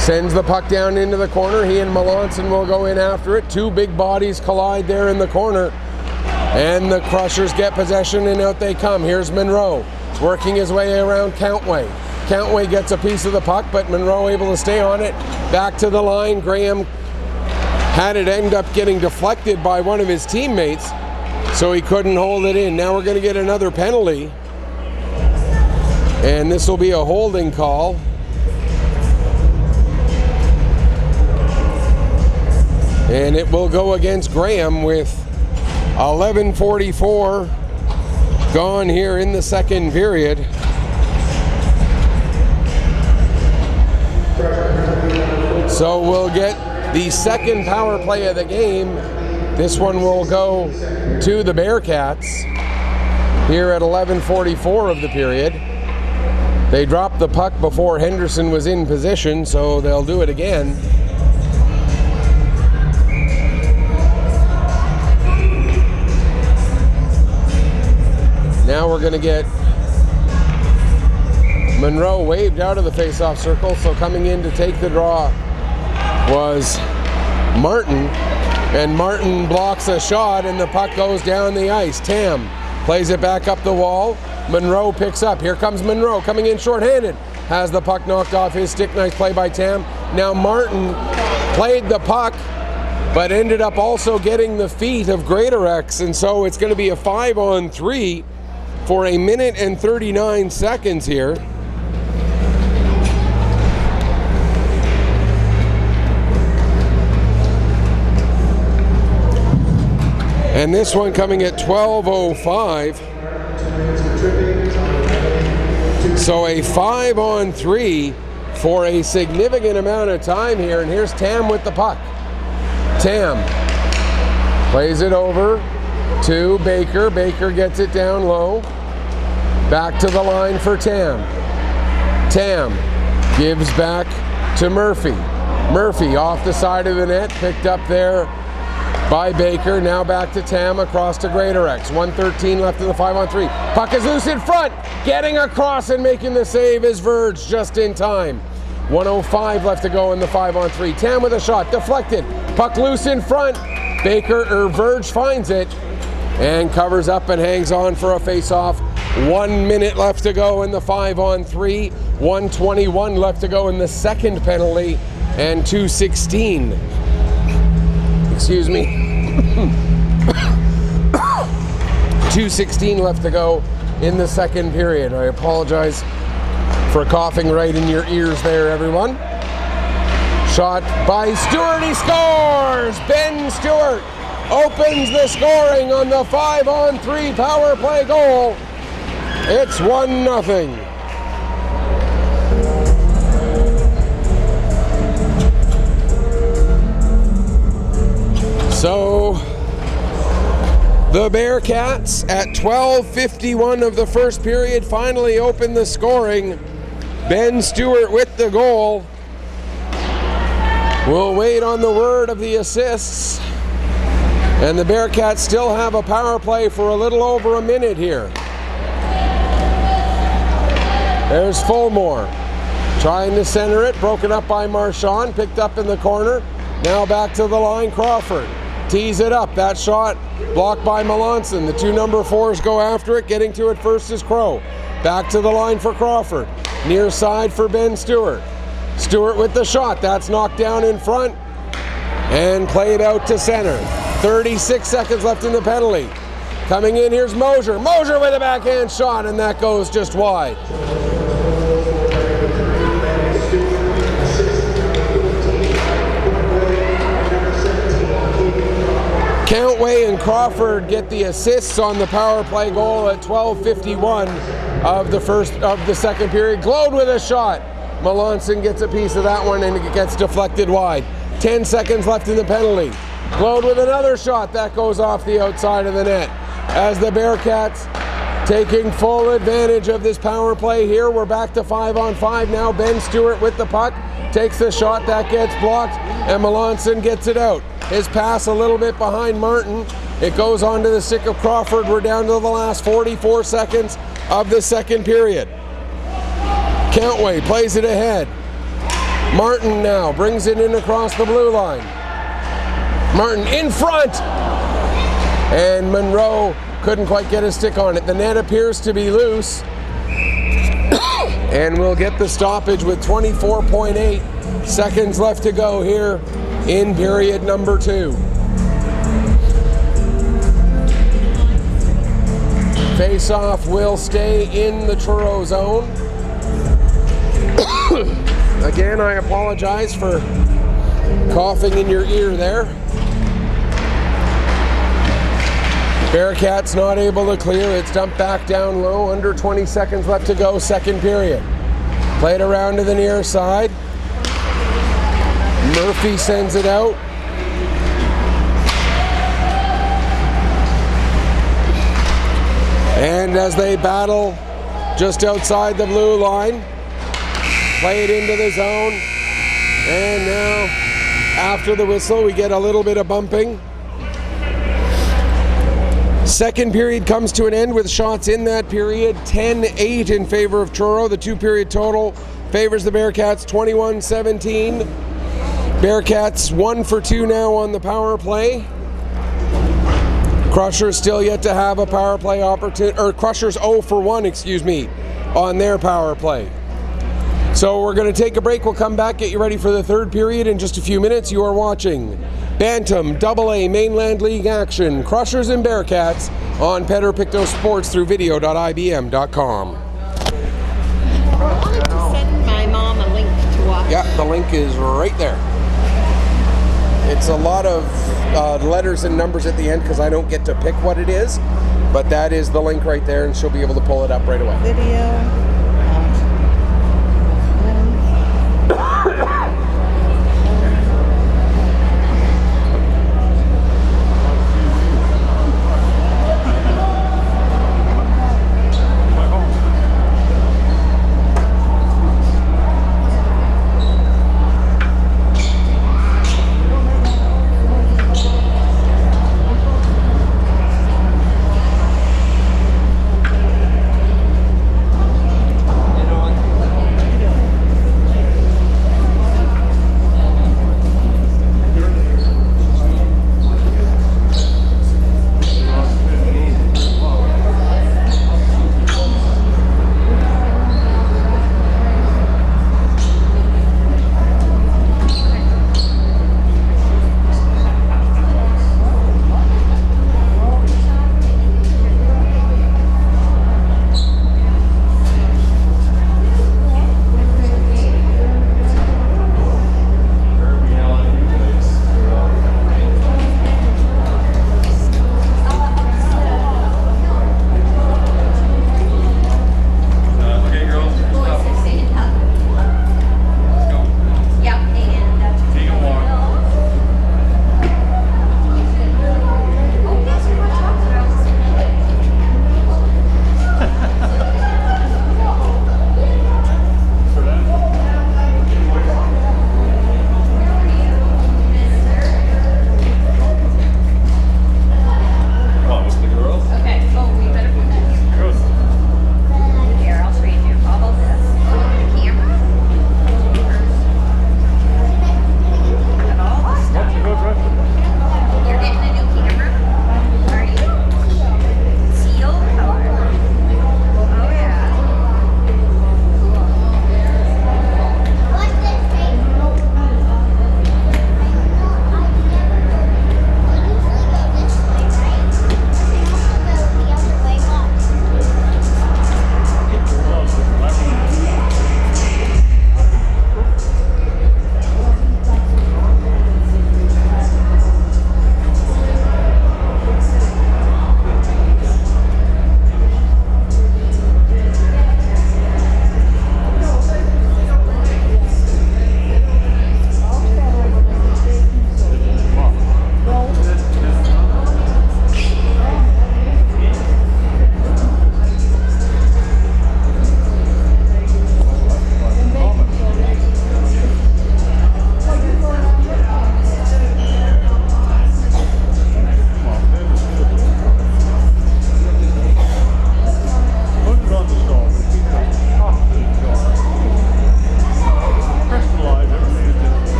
S1: sends the puck down into the corner. He and Melanson will go in after it. Two big bodies collide there in the corner, and the Crushers get possession, and out they come. Here's Monroe working his way around Countway. Countway gets a piece of the puck, but Monroe able to stay on it. Back to the line. Graham had it end up getting deflected by one of his teammates, so he couldn't hold it in. Now we're going to get another penalty, and this will be a holding call. And it will go against Graham with 11:44 gone here in the second period. So we'll get the second power play of the game. This one will go to the Bearcats here at 11:44 of the period. They dropped the puck before Henderson was in position, so they'll do it again. Now we're going to get Monroe waved out of the face-off circle, so coming in to take the draw was Martin, and Martin blocks a shot, and the puck goes down the ice. Tam plays it back up the wall. Monroe picks up. Here comes Monroe coming in shorthanded. Has the puck knocked off his stick. Nice play by Tam. Now Martin played the puck, but ended up also getting the feet of Greatorex, and so it's going to be a 5-on-3 for a minute and 39 seconds here. And this one coming at 12:05. So a 5-on-3 for a significant amount of time here. And here's Tam with the puck. Tam plays it over to Baker. Baker gets it down low. Back to the line for Tam. Tam gives back to Murphy. Murphy off the side of the net, picked up there by Baker. Now back to Tam, across to Greatorex. 1:13 left in the 5-on-3. Puck is loose in front. Getting across and making the save is Verge just in time. 1:05 left to go in the 5-on-3. Tam with a shot, deflected. Puck loose in front. Verge finds it, and covers up and hangs on for a face-off. 1 minute left to go in the 5-on-3. 1:21 left to go in the second penalty, and 2:16. Excuse me. 2:16 left to go in the second period. I apologize for coughing right in your ears there, everyone. Shot by Stewart, he scores! Ben Stewart opens the scoring on the 5-on-3 power play goal. It's 1-0. So the Bearcats at 12:51 of the first period finally open the scoring. Ben Stewart with the goal. We'll wait on the word of the assists. And the Bearcats still have a power play for a little over a minute here. There's Fulmore trying to center it, broken up by Marchand, picked up in the corner. Now back to the line, Crawford tees it up. That shot blocked by Melanson. The two number 4s go after it. Getting to it first is Crow. Back to the line for Crawford. Near side for Ben Stewart. Stewart with the shot. That's knocked down in front and played out to center. 36 seconds left in the penalty. Coming in, here's Mosier. Mosier with a backhand shot, and that goes just wide. Countway and Crawford get the assists on the power play goal at 12:51 of the second period. Glode with a shot. Melanson gets a piece of that one, and it gets deflected wide. 10 seconds left in the penalty. Glode with another shot. That goes off the outside of the net. As the Bearcats taking full advantage of this power play here. We're back to 5-on-5 now. Ben Stewart with the puck. Takes the shot. That gets blocked, and Melanson gets it out. His pass a little bit behind Martin. It goes onto the stick of Crawford. We're down to the last 44 seconds of the second period. Countway plays it ahead. Martin now brings it in across the blue line. Martin in front! And Monroe couldn't quite get a stick on it. The net appears to be loose. And we'll get the stoppage with 24.8 seconds left to go here in period number 2. Face-off will stay in the Truro zone. Again, I apologize for coughing in your ear there. Bearcats not able to clear. It's dumped back down low. Under 20 seconds left to go, second period. Played around to the near side. Murphy sends it out. And as they battle just outside the blue line, play it into the zone. And now, after the whistle, we get a little bit of bumping. Second period comes to an end with shots in that period. 10-8 in favor of Truro. The two-period total favors the Bearcats 21-17. Bearcats 1 for 2 now on the power play. Crushers still yet to have a power play opportunity, or Crushers 0 for 1, excuse me, on their power play. So we're going to take a break. We'll come back, get you ready for the third period in just a few minutes. You are watching Bantam AA Mainland League action. Crushers and Bearcats on Pictou Sports through video.ibm.com.
S5: I wanted to send my mom a link to watch.
S1: Yeah, the link is right there. It's a lot of letters and numbers at the end because I don't get to pick what it is, but that is the link right there, and she'll be able to pull it up right away.
S5: Video.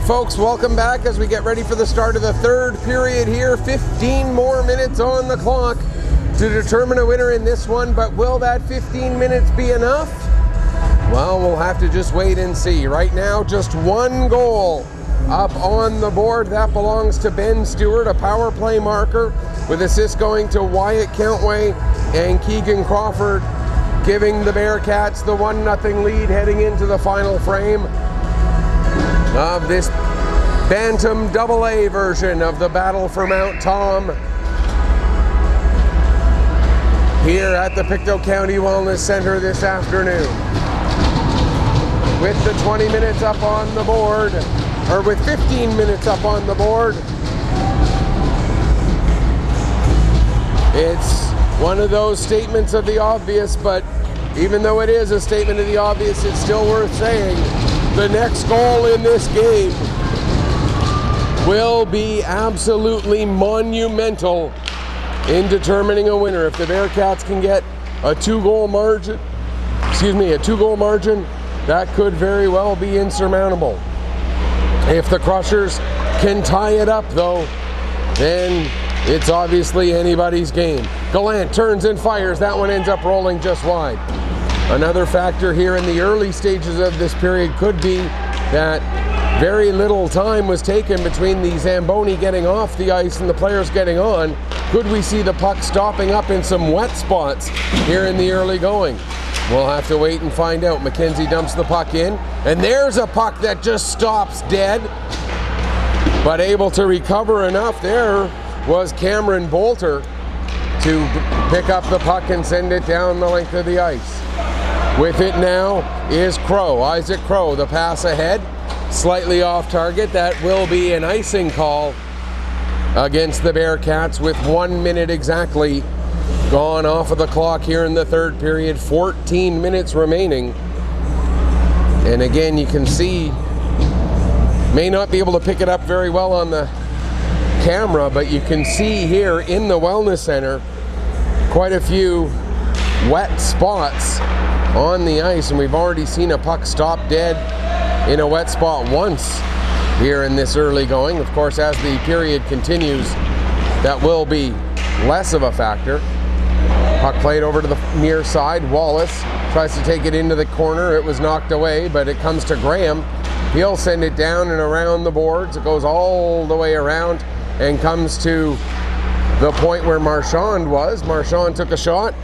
S1: right, folks, welcome back as we get ready for the start of the third period here. 15 more minutes on the clock to determine a winner in this one, but will that 15 minutes be enough? Well, we'll have to just wait and see. Right now, just one goal up on the board. That belongs to Ben Stewart, a power play marker, with assists going to Wyatt Countway and Keegan Crawford, giving the Bearcats the 1-0 lead heading into the final frame of this Bantam AA version of the Battle for Mount Tom here at the Pictou County Wellness Center this afternoon. With the 20 minutes up on the board, or with 15 minutes up on the board, it's one of those statements of the obvious, but even though it is a statement of the obvious, it's still worth saying the next goal in this game will be absolutely monumental in determining a winner. If the Bearcats can get a two-goal margin, that could very well be insurmountable. If the Crushers can tie it up, though, then it's obviously anybody's game. Gallant turns and fires. That one ends up rolling just wide. Another factor here in the early stages of this period could be that very little time was taken between the Zamboni getting off the ice and the players getting on. Could we see the puck stopping up in some wet spots here in the early going? We'll have to wait and find out. McKenzie dumps the puck in, and there's a puck that just stops dead, but able to recover enough. There was Cameron Bolter to pick up the puck and send it down the length of the ice. With it now is Crow, Isaac Crow. The pass ahead, slightly off target. That will be an icing call against the Bearcats with 1 minute exactly gone off of the clock here in the third period. 14 minutes remaining. And again, you can see, may not be able to pick it up very well on the camera, but you can see here in the Wellness Center quite a few wet spots on the ice, and we've already seen a puck stop dead in a wet spot once here in this early going. Of course, as the period continues, that will be less of a factor. Puck played over to the near side. Wallace tries to take it into the corner. It was knocked away, but it comes to Graham. He'll send it down and around the boards. It goes all the way around and comes to the point where Marchand was. Marchand took a shot,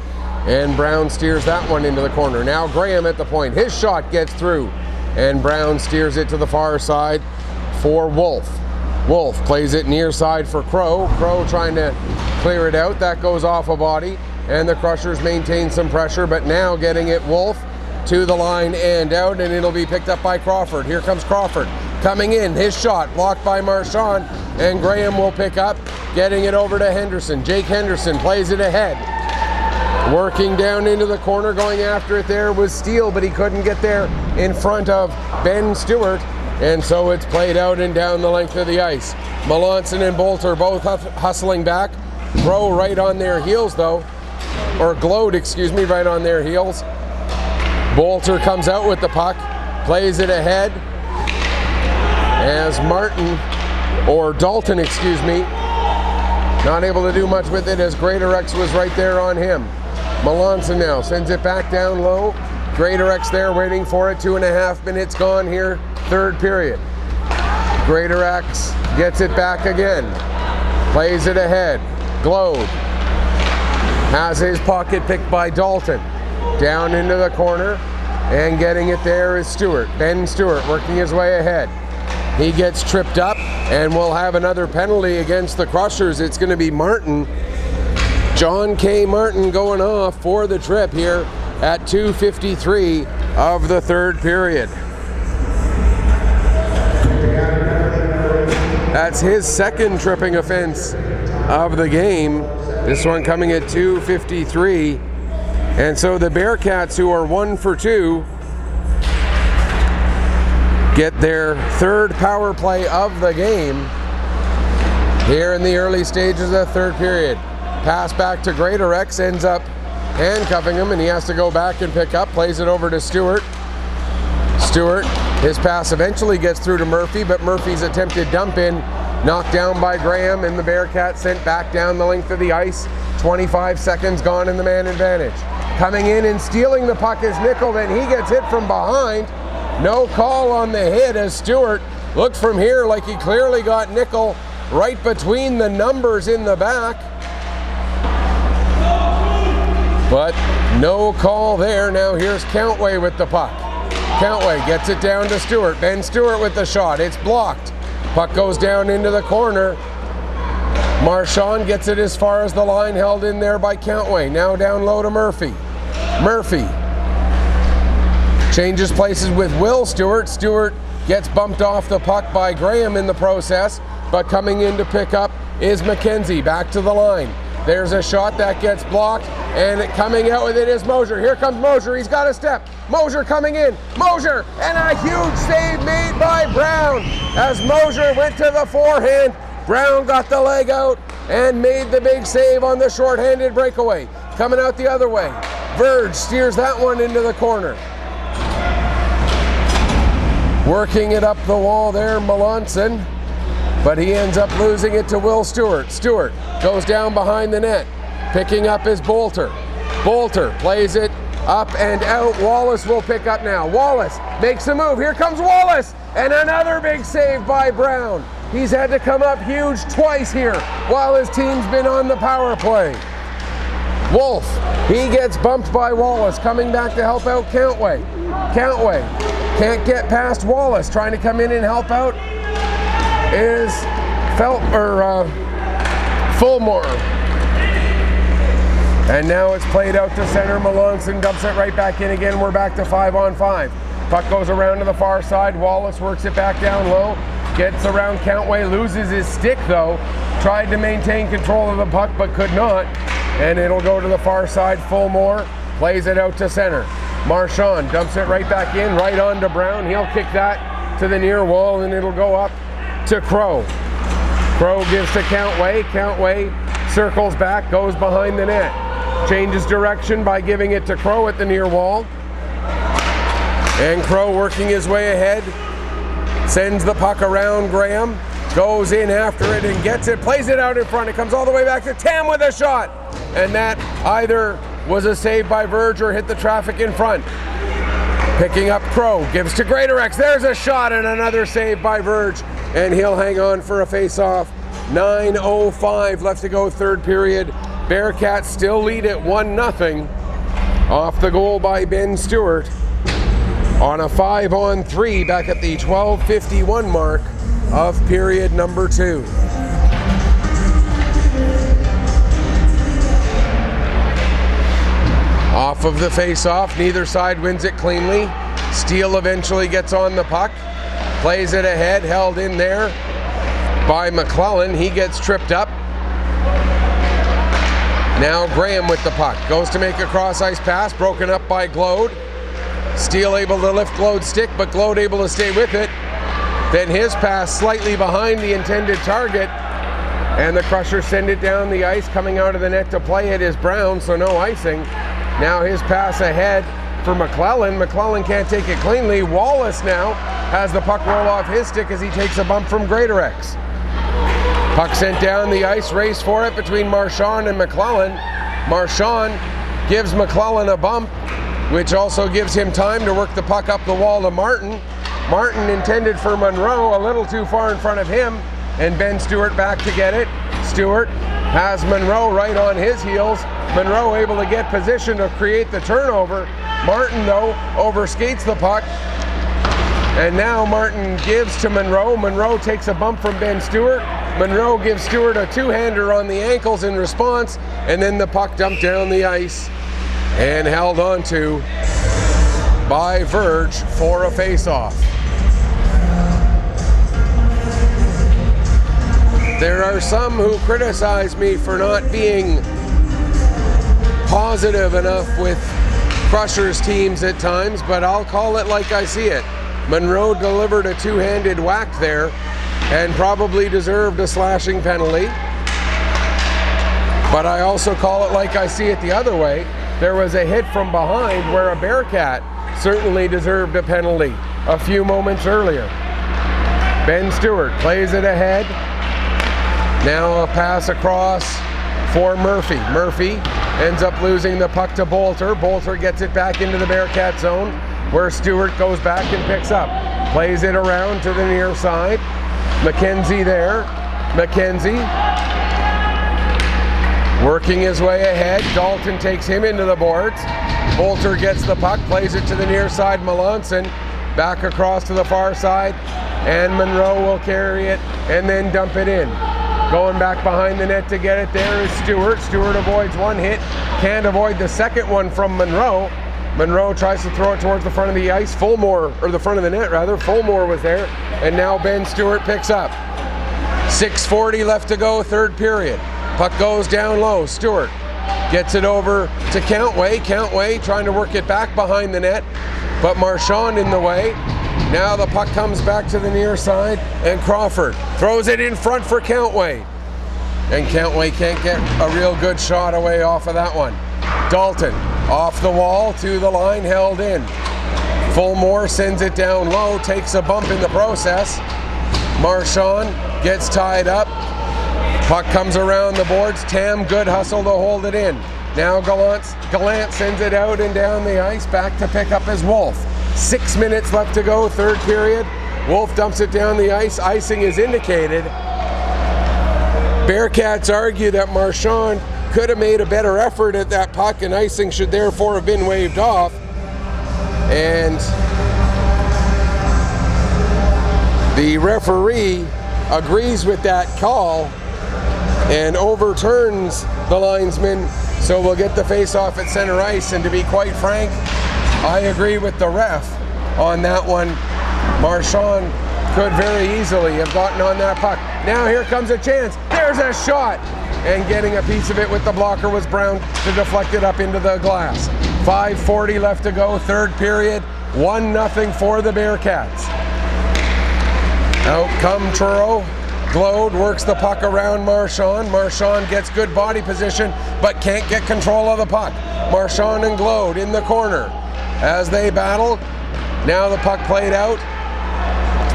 S1: and Brown steers that one into the corner. Now Graham at the point. His shot gets through, and Brown steers it to the far side for Wolf. Wolf plays it near side for Crow. Crow trying to clear it out. That goes off a body, and the Crushers maintain some pressure, but now getting it Wolf to the line and out, and it'll be picked up by Crawford. Here comes Crawford coming in. His shot blocked by Marchand, and Graham will pick up, getting it over to Henderson. Jake Henderson plays it ahead. Working down into the corner, going after it there was Steele, but he couldn't get there in front of Ben Stewart, and so it's played out and down the length of the ice. Melanson and Bolter both hustling back. Crow right on their heels though, or Glode, excuse me, right on their heels. Bolter comes out with the puck, plays it ahead as Dalton, excuse me, not able to do much with it as Greatorex was right there on him. Melanson now sends it back down low. Greatorex there waiting for it. 2.5 minutes gone here, third period. Greatorex gets it back again. Plays it ahead. Glode has his pocket picked by Dalton. Down into the corner, and getting it there is Stewart. Ben Stewart working his way ahead. He gets tripped up, and we'll have another penalty against the Crushers. It's going to be Martin. John K. Martin going off for the trip here at 2:53 of the third period. That's his second tripping offense of the game. This one coming at 2:53. And so the Bearcats, who are 1 for 2, get their third power play of the game here in the early stages of the third period. Pass back to Greatorex, ends up handcuffing him, and he has to go back and pick up, plays it over to Stewart. Stewart His pass eventually gets through to Murphy, but Murphy's attempted dump in knocked down by Graham, and the Bearcats sent back down the length of the ice. 25 seconds gone in the man advantage. Coming in and stealing the puck is Nickel, and he gets hit from behind. No call on the hit as Stewart looked from here like he clearly got Nickel right between the numbers in the back. But no call there. Now here's Countway with the puck. Countway gets it down to Stewart. Ben Stewart with the shot. It's blocked. Puck goes down into the corner. Marchand gets it as far as the line, held in there by Countway. Now down low to Murphy. Murphy changes places with Will Stewart. Stewart gets bumped off the puck by Graham in the process, but coming in to pick up is McKenzie. Back to the line. There's a shot that gets blocked, and coming out with it is Mosier. Here comes Mosier. He's got a step. Mosier coming in. Mosier, and a huge save made by Brown as Mosier went to the forehand. Brown got the leg out and made the big save on the shorthanded breakaway. Coming out the other way. Verge steers that one into the corner. Working it up the wall there, Melanson, but he ends up losing it to Will Stewart. Stewart goes down behind the net. Picking up is Bolter. Bolter plays it up and out. Wallace will pick up now. Wallace makes a move. Here comes Wallace, and another big save by Brown. He's had to come up huge twice here while his team's been on the power play. Wolf, he gets bumped by Wallace, coming back to help out Countway. Countway can't get past Wallace. Trying to come in and help out is Fulmore. And now it's played out to center. Melanson dumps it right back in again. We're back to 5-on-5. Puck goes around to the far side. Wallace works it back down low. Gets around Countway, loses his stick though. Tried to maintain control of the puck but could not. And it'll go to the far side. Fulmore plays it out to center. Marchand dumps it right back in, right on to Brown. He'll kick that to the near wall, and it'll go up to Crow. Crow gives to Countway. Countway circles back, goes behind the net. Changes direction by giving it to Crow at the near wall. And Crow working his way ahead. Sends the puck around Graham. Goes in after it and gets it. Plays it out in front. It comes all the way back to Tam with a shot. And that either was a save by Verge or hit the traffic in front. Picking up Crow. Gives to Greatorex. There's a shot and another save by Verge. And he'll hang on for a face-off. 9:05 left to go, third period. Bearcats still lead at 1-0 off the goal by Ben Stewart on a 5-on-3 back at the 12:51 mark of period number 2. Off of the face-off, neither side wins it cleanly. Steele eventually gets on the puck, plays it ahead, held in there by McClellan. He gets tripped up. Now Graham with the puck. Goes to make a cross-ice pass, broken up by Glode. Steele able to lift Glode's stick, but Glode able to stay with it. Then his pass slightly behind the intended target, and the Crushers send it down the ice. Coming out of the net to play it is Brown, so no icing. Now his pass ahead for McClellan. McClellan can't take it cleanly. Wallace now has the puck roll off his stick as he takes a bump from Greatorex. Puck sent down the ice, race for it between Marchand and McClellan. Marchand gives McClellan a bump, which also gives him time to work the puck up the wall to Martin. Martin intended for Monroe, a little too far in front of him, and Ben Stewart back to get it. Stewart has Monroe right on his heels. Monroe able to get position to create the turnover. Martin, though, overskates the puck. And now Martin gives to Monroe. Monroe takes a bump from Ben Stewart. Monroe gives Stewart a two-hander on the ankles in response, and then the puck dumped down the ice and held onto by Verge for a face-off. There are some who criticize me for not being positive enough with Crushers teams at times, but I'll call it like I see it. Monroe delivered a two-handed whack there and probably deserved a slashing penalty. But I also call it like I see it the other way. There was a hit from behind where a Bearcat certainly deserved a penalty. a few moments earlier. Ben Stewart plays it ahead. Now a pass across for Murphy. Murphy ends up losing the puck to Bolter. Bolter gets it back into the Bearcat zone, where Stewart goes back and picks up. Plays it around to the near side. McKenzie there. McKenzie working his way ahead. Dalton takes him into the boards. Bolter gets the puck, plays it to the near side. Melanson back across to the far side, and Monroe will carry it and then dump it in. Going back behind the net to get it there is Stewart. Stewart avoids one hit, can't avoid the second one from Monroe. Monroe tries to throw it towards the front of the ice. Fulmore, or the front of the net rather, Fulmore was there, and now Ben Stewart picks up. 6:40 left to go, third period. Puck goes down low. Stewart gets it over to Countway. Countway trying to work it back behind the net, but Marchand in the way. Now the puck comes back to the near side, and Crawford throws it in front for Countway. And Countway can't get a real good shot away off of that one. Dalton off the wall to the line, held in. Fulmore sends it down low, takes a bump in the process. Marchand gets tied up. Puck comes around the boards. Tam, good hustle to hold it in. Now Gallant sends it out and down the ice, back to pick up as Wolf. 6 minutes left to go, third period. Wolf dumps it down the ice. Icing is indicated. Bearcats argue that Marchand could have made a better effort at that puck, and icing should therefore have been waved off. And the referee agrees with that call and overturns the linesman, so we'll get the face-off at center ice. And to be quite frank, I agree with the ref on that one. Marchand could very easily have gotten on that puck. Now here comes a chance. There's a shot. And getting a piece of it with the blocker was Brown to deflect it up into the glass. 5:40 left to go, third period. 1-0 for the Bearcats. Out come Truro. Glode works the puck around Marchand. Marchand gets good body position, but can't get control of the puck. Marchand and Glode in the corner as they battle. Now the puck played out,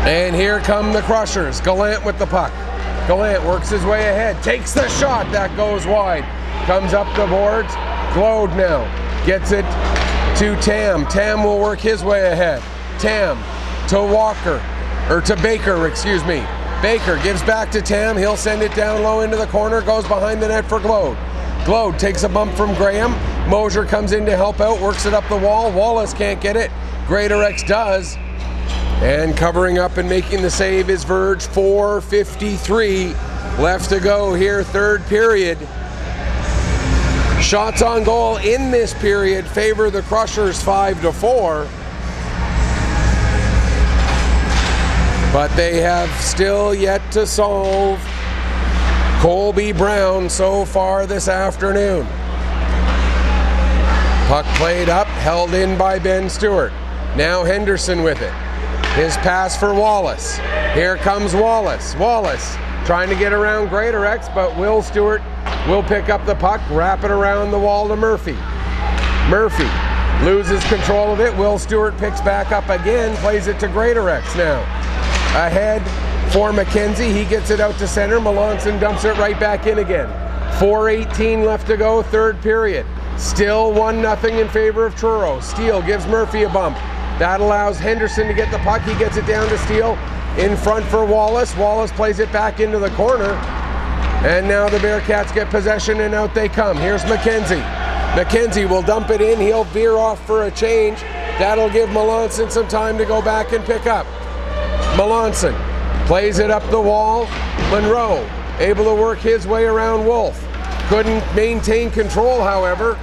S1: and here come the Crushers. Gallant with the puck. Gallant works his way ahead, takes the shot, that goes wide. Comes up the boards. Glode now gets it to Tam. Tam will work his way ahead. Tam to Walker, or to Baker, excuse me. Baker gives back to Tam. He'll send it down low into the corner, goes behind the net for Glode. Glode takes a bump from Graham. Mosier comes in to help out, works it up the wall. Wallace can't get it. Greatorex does. And covering up and making the save is Verge. 4:53 left to go here, third period. Shots on goal in this period favor the Crushers 5-4. But they have still yet to solve Colby Brown so far this afternoon. Puck played up, held in by Ben Stewart. Now Henderson with it. His pass for Wallace. Here comes Wallace. Wallace trying to get around Greatorex, but Will Stewart will pick up the puck, wrap it around the wall to Murphy. Murphy loses control of it. Will Stewart picks back up again, plays it to Greatorex now. Ahead for McKenzie. He gets it out to center. Melanson dumps it right back in again. 4:18 left to go, third period. Still 1-0 in favor of Truro. Steele gives Murphy a bump. That allows Henderson to get the puck. He gets it down to Steele. In front for Wallace. Wallace plays it back into the corner. And now the Bearcats get possession, and out they come. Here's McKenzie. McKenzie will dump it in. He'll veer off for a change. That'll give Melanson some time to go back and pick up. Melanson plays it up the wall. Monroe able to work his way around Wolf. Couldn't maintain control, however.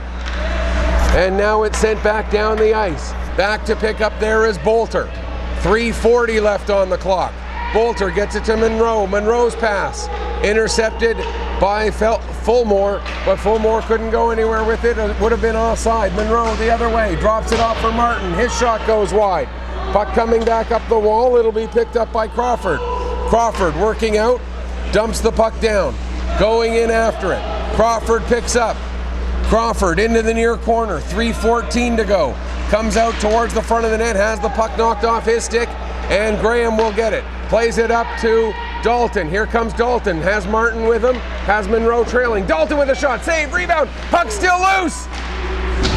S1: And now it's sent back down the ice. Back to pick up there is Bolter. 3:40 left on the clock. Bolter gets it to Monroe. Monroe's pass intercepted by Fulmore, but Fulmore couldn't go anywhere with it. It would have been offside. Monroe the other way, drops it off for Martin. His shot goes wide. Puck coming back up the wall. It'll be picked up by Crawford. Crawford working out, dumps the puck down, going in after it. Crawford picks up. Crawford into the near corner, 3:14 to go. Comes out towards the front of the net, has the puck knocked off his stick, and Graham will get it. Plays it up to Dalton. Here comes Dalton, has Martin with him, has Monroe trailing. Dalton with a shot, save, rebound, puck still loose.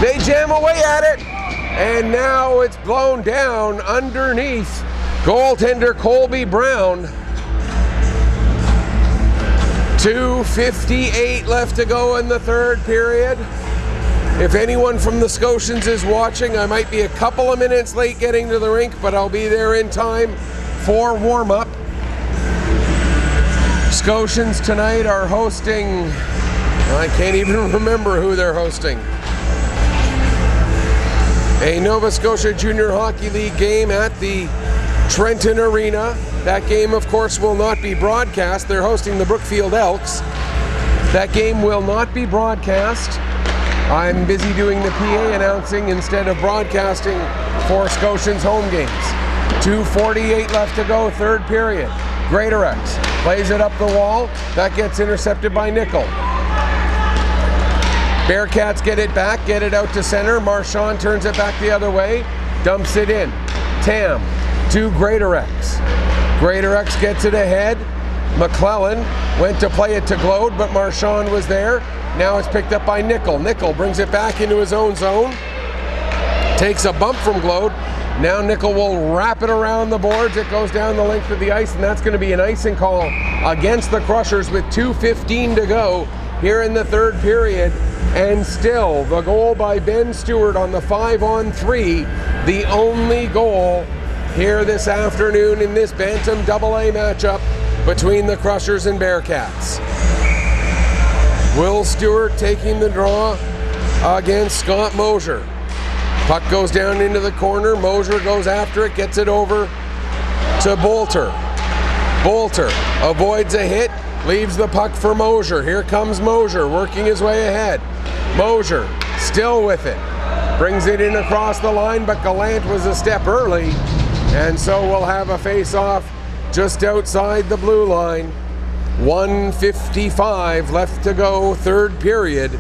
S1: They jam away at it, and now it's blown down underneath goaltender Colby Brown. 2:58 left to go in the third period. If anyone from the Scotians is watching, I might be a couple of minutes late getting to the rink, but I'll be there in time for warm-up. Scotians tonight are hosting, I can't even remember who they're hosting, a Nova Scotia Junior Hockey League game at the Trenton Arena. That game, of course, will not be broadcast. They're hosting the Brookfield Elks. That game will not be broadcast. I'm busy doing the PA announcing instead of broadcasting for Scotians home games. 2:48 left to go, third period. Greatorex plays it up the wall. That gets intercepted by Nickel. Bearcats get it back, get it out to center. Marchand turns it back the other way, dumps it in. Tam to Greatorex. Greatorex gets it ahead. McClellan went to play it to Glode, but Marchand was there. Now it's picked up by Nickel. Nickel brings it back into his own zone. Takes a bump from Glode. Now Nickel will wrap it around the boards. It goes down the length of the ice, and that's going to be an icing call against the Crushers with 2:15 to go here in the third period. And still, the goal by Ben Stewart on the 5-on-3, the only goal here this afternoon in this Bantam AA matchup between the Crushers and Bearcats. Will Stewart taking the draw against Scott Mosier. Puck goes down into the corner. Mosier goes after it, gets it over to Bolter. Bolter avoids a hit, leaves the puck for Mosier. Here comes Mosier, working his way ahead. Mosier still with it. Brings it in across the line, but Gallant was a step early. And so we'll have a face-off just outside the blue line. 1:55 left to go, third period.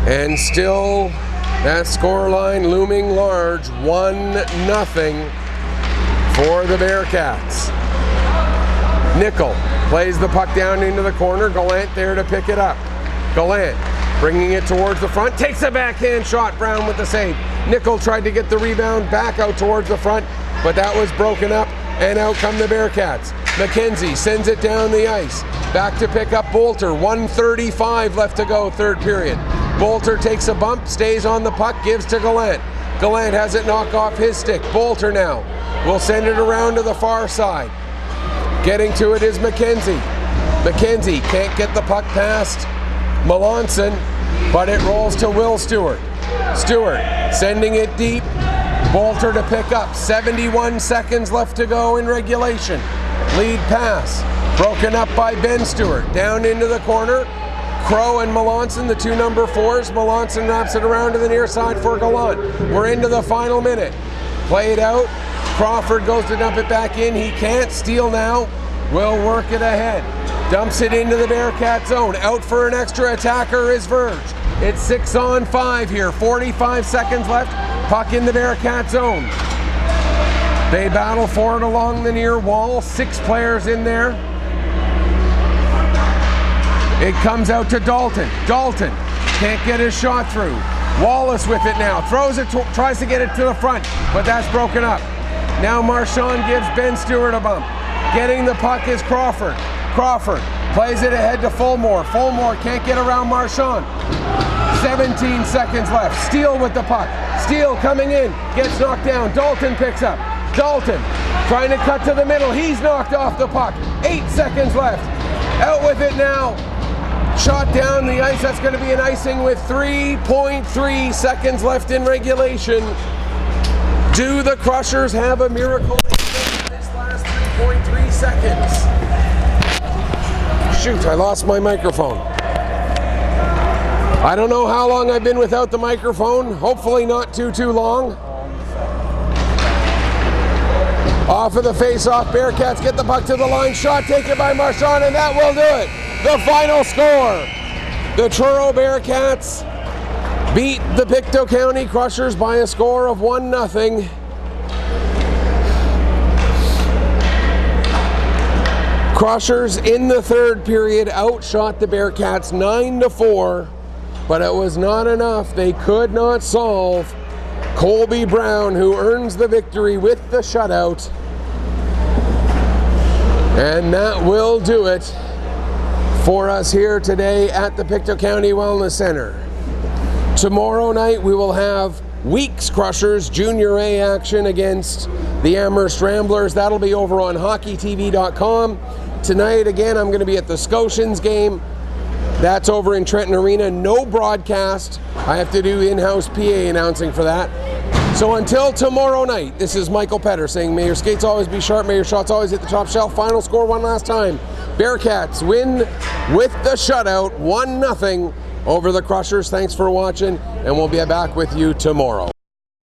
S1: And still that scoreline looming large, 1-0 for the Bearcats. Nickel plays the puck down into the corner. Gallant there to pick it up. Gallant bringing it towards the front, takes a backhand shot. Brown with the save. Nickel tried to get the rebound back out towards the front, but that was broken up, and out come the Bearcats. McKenzie sends it down the ice. Back to pick up Bolter. 1:35 left to go, third period. Bolter takes a bump, stays on the puck, gives to Gallant. Gallant has it knock off his stick. Bolter now will send it around to the far side. Getting to it is McKenzie. McKenzie can't get the puck past Melanson, but it rolls to Will Stewart. Stewart sending it deep. Bolter to pick up. 71 seconds left to go in regulation. Lead pass broken up by Ben Stewart. Down into the corner. Crow and Melanson, the two number 4s. Melanson wraps it around to the near side for Gallant. We're into the final minute. Play it out. Crawford goes to dump it back in. He can't. Steal now. Will work it ahead. Dumps it into the Bearcat zone. Out for an extra attacker is Verge. It's 6-on-5 here. 45 seconds left. Puck in the Bearcat zone. They battle for it along the near wall. 6 players in there. It comes out to Dalton. Dalton can't get his shot through. Wallace with it now. Throws it, tries to get it to the front, but that's broken up. Now Marchand gives Ben Stewart a bump. Getting the puck is Crawford. Crawford plays it ahead to Fulmore. Fulmore can't get around Marchand. 17 seconds left. Steele with the puck. Steele coming in. Gets knocked down. Dalton picks up. Dalton trying to cut to the middle. He's knocked off the puck. 8 seconds left. Out with it now. Shot down the ice. That's going to be an icing with 3.3 seconds left in regulation. Do the Crushers have a miracle in this last 3.3 seconds? Shoot, I lost my microphone. I don't know how long I've been without the microphone. Hopefully not too long. Off of the face-off, Bearcats get the puck to the line. Shot taken by Marchand, and that will do it. The final score. The Truro Bearcats beat the Pictou County Crushers by a score of 1-0. Crushers in the third period outshot the Bearcats 9-4, but it was not enough. They could not solve Colby Brown, who earns the victory with the shutout. And that will do it for us here today at the Pictou County Wellness Center. Tomorrow night we will have Weeks Crushers Junior A action against the Amherst Ramblers. That'll be over on hockeytv.com. Tonight, again, I'm going to be at the Scotians game. That's over in Trenton Arena. No broadcast. I have to do in-house PA announcing for that. So until tomorrow night, this is Michael Petter saying, may your skates always be sharp, may your shots always hit the top shelf. Final score one last time. Bearcats win with the shutout, 1-0 over the Crushers. Thanks for watching, and we'll be back with you tomorrow.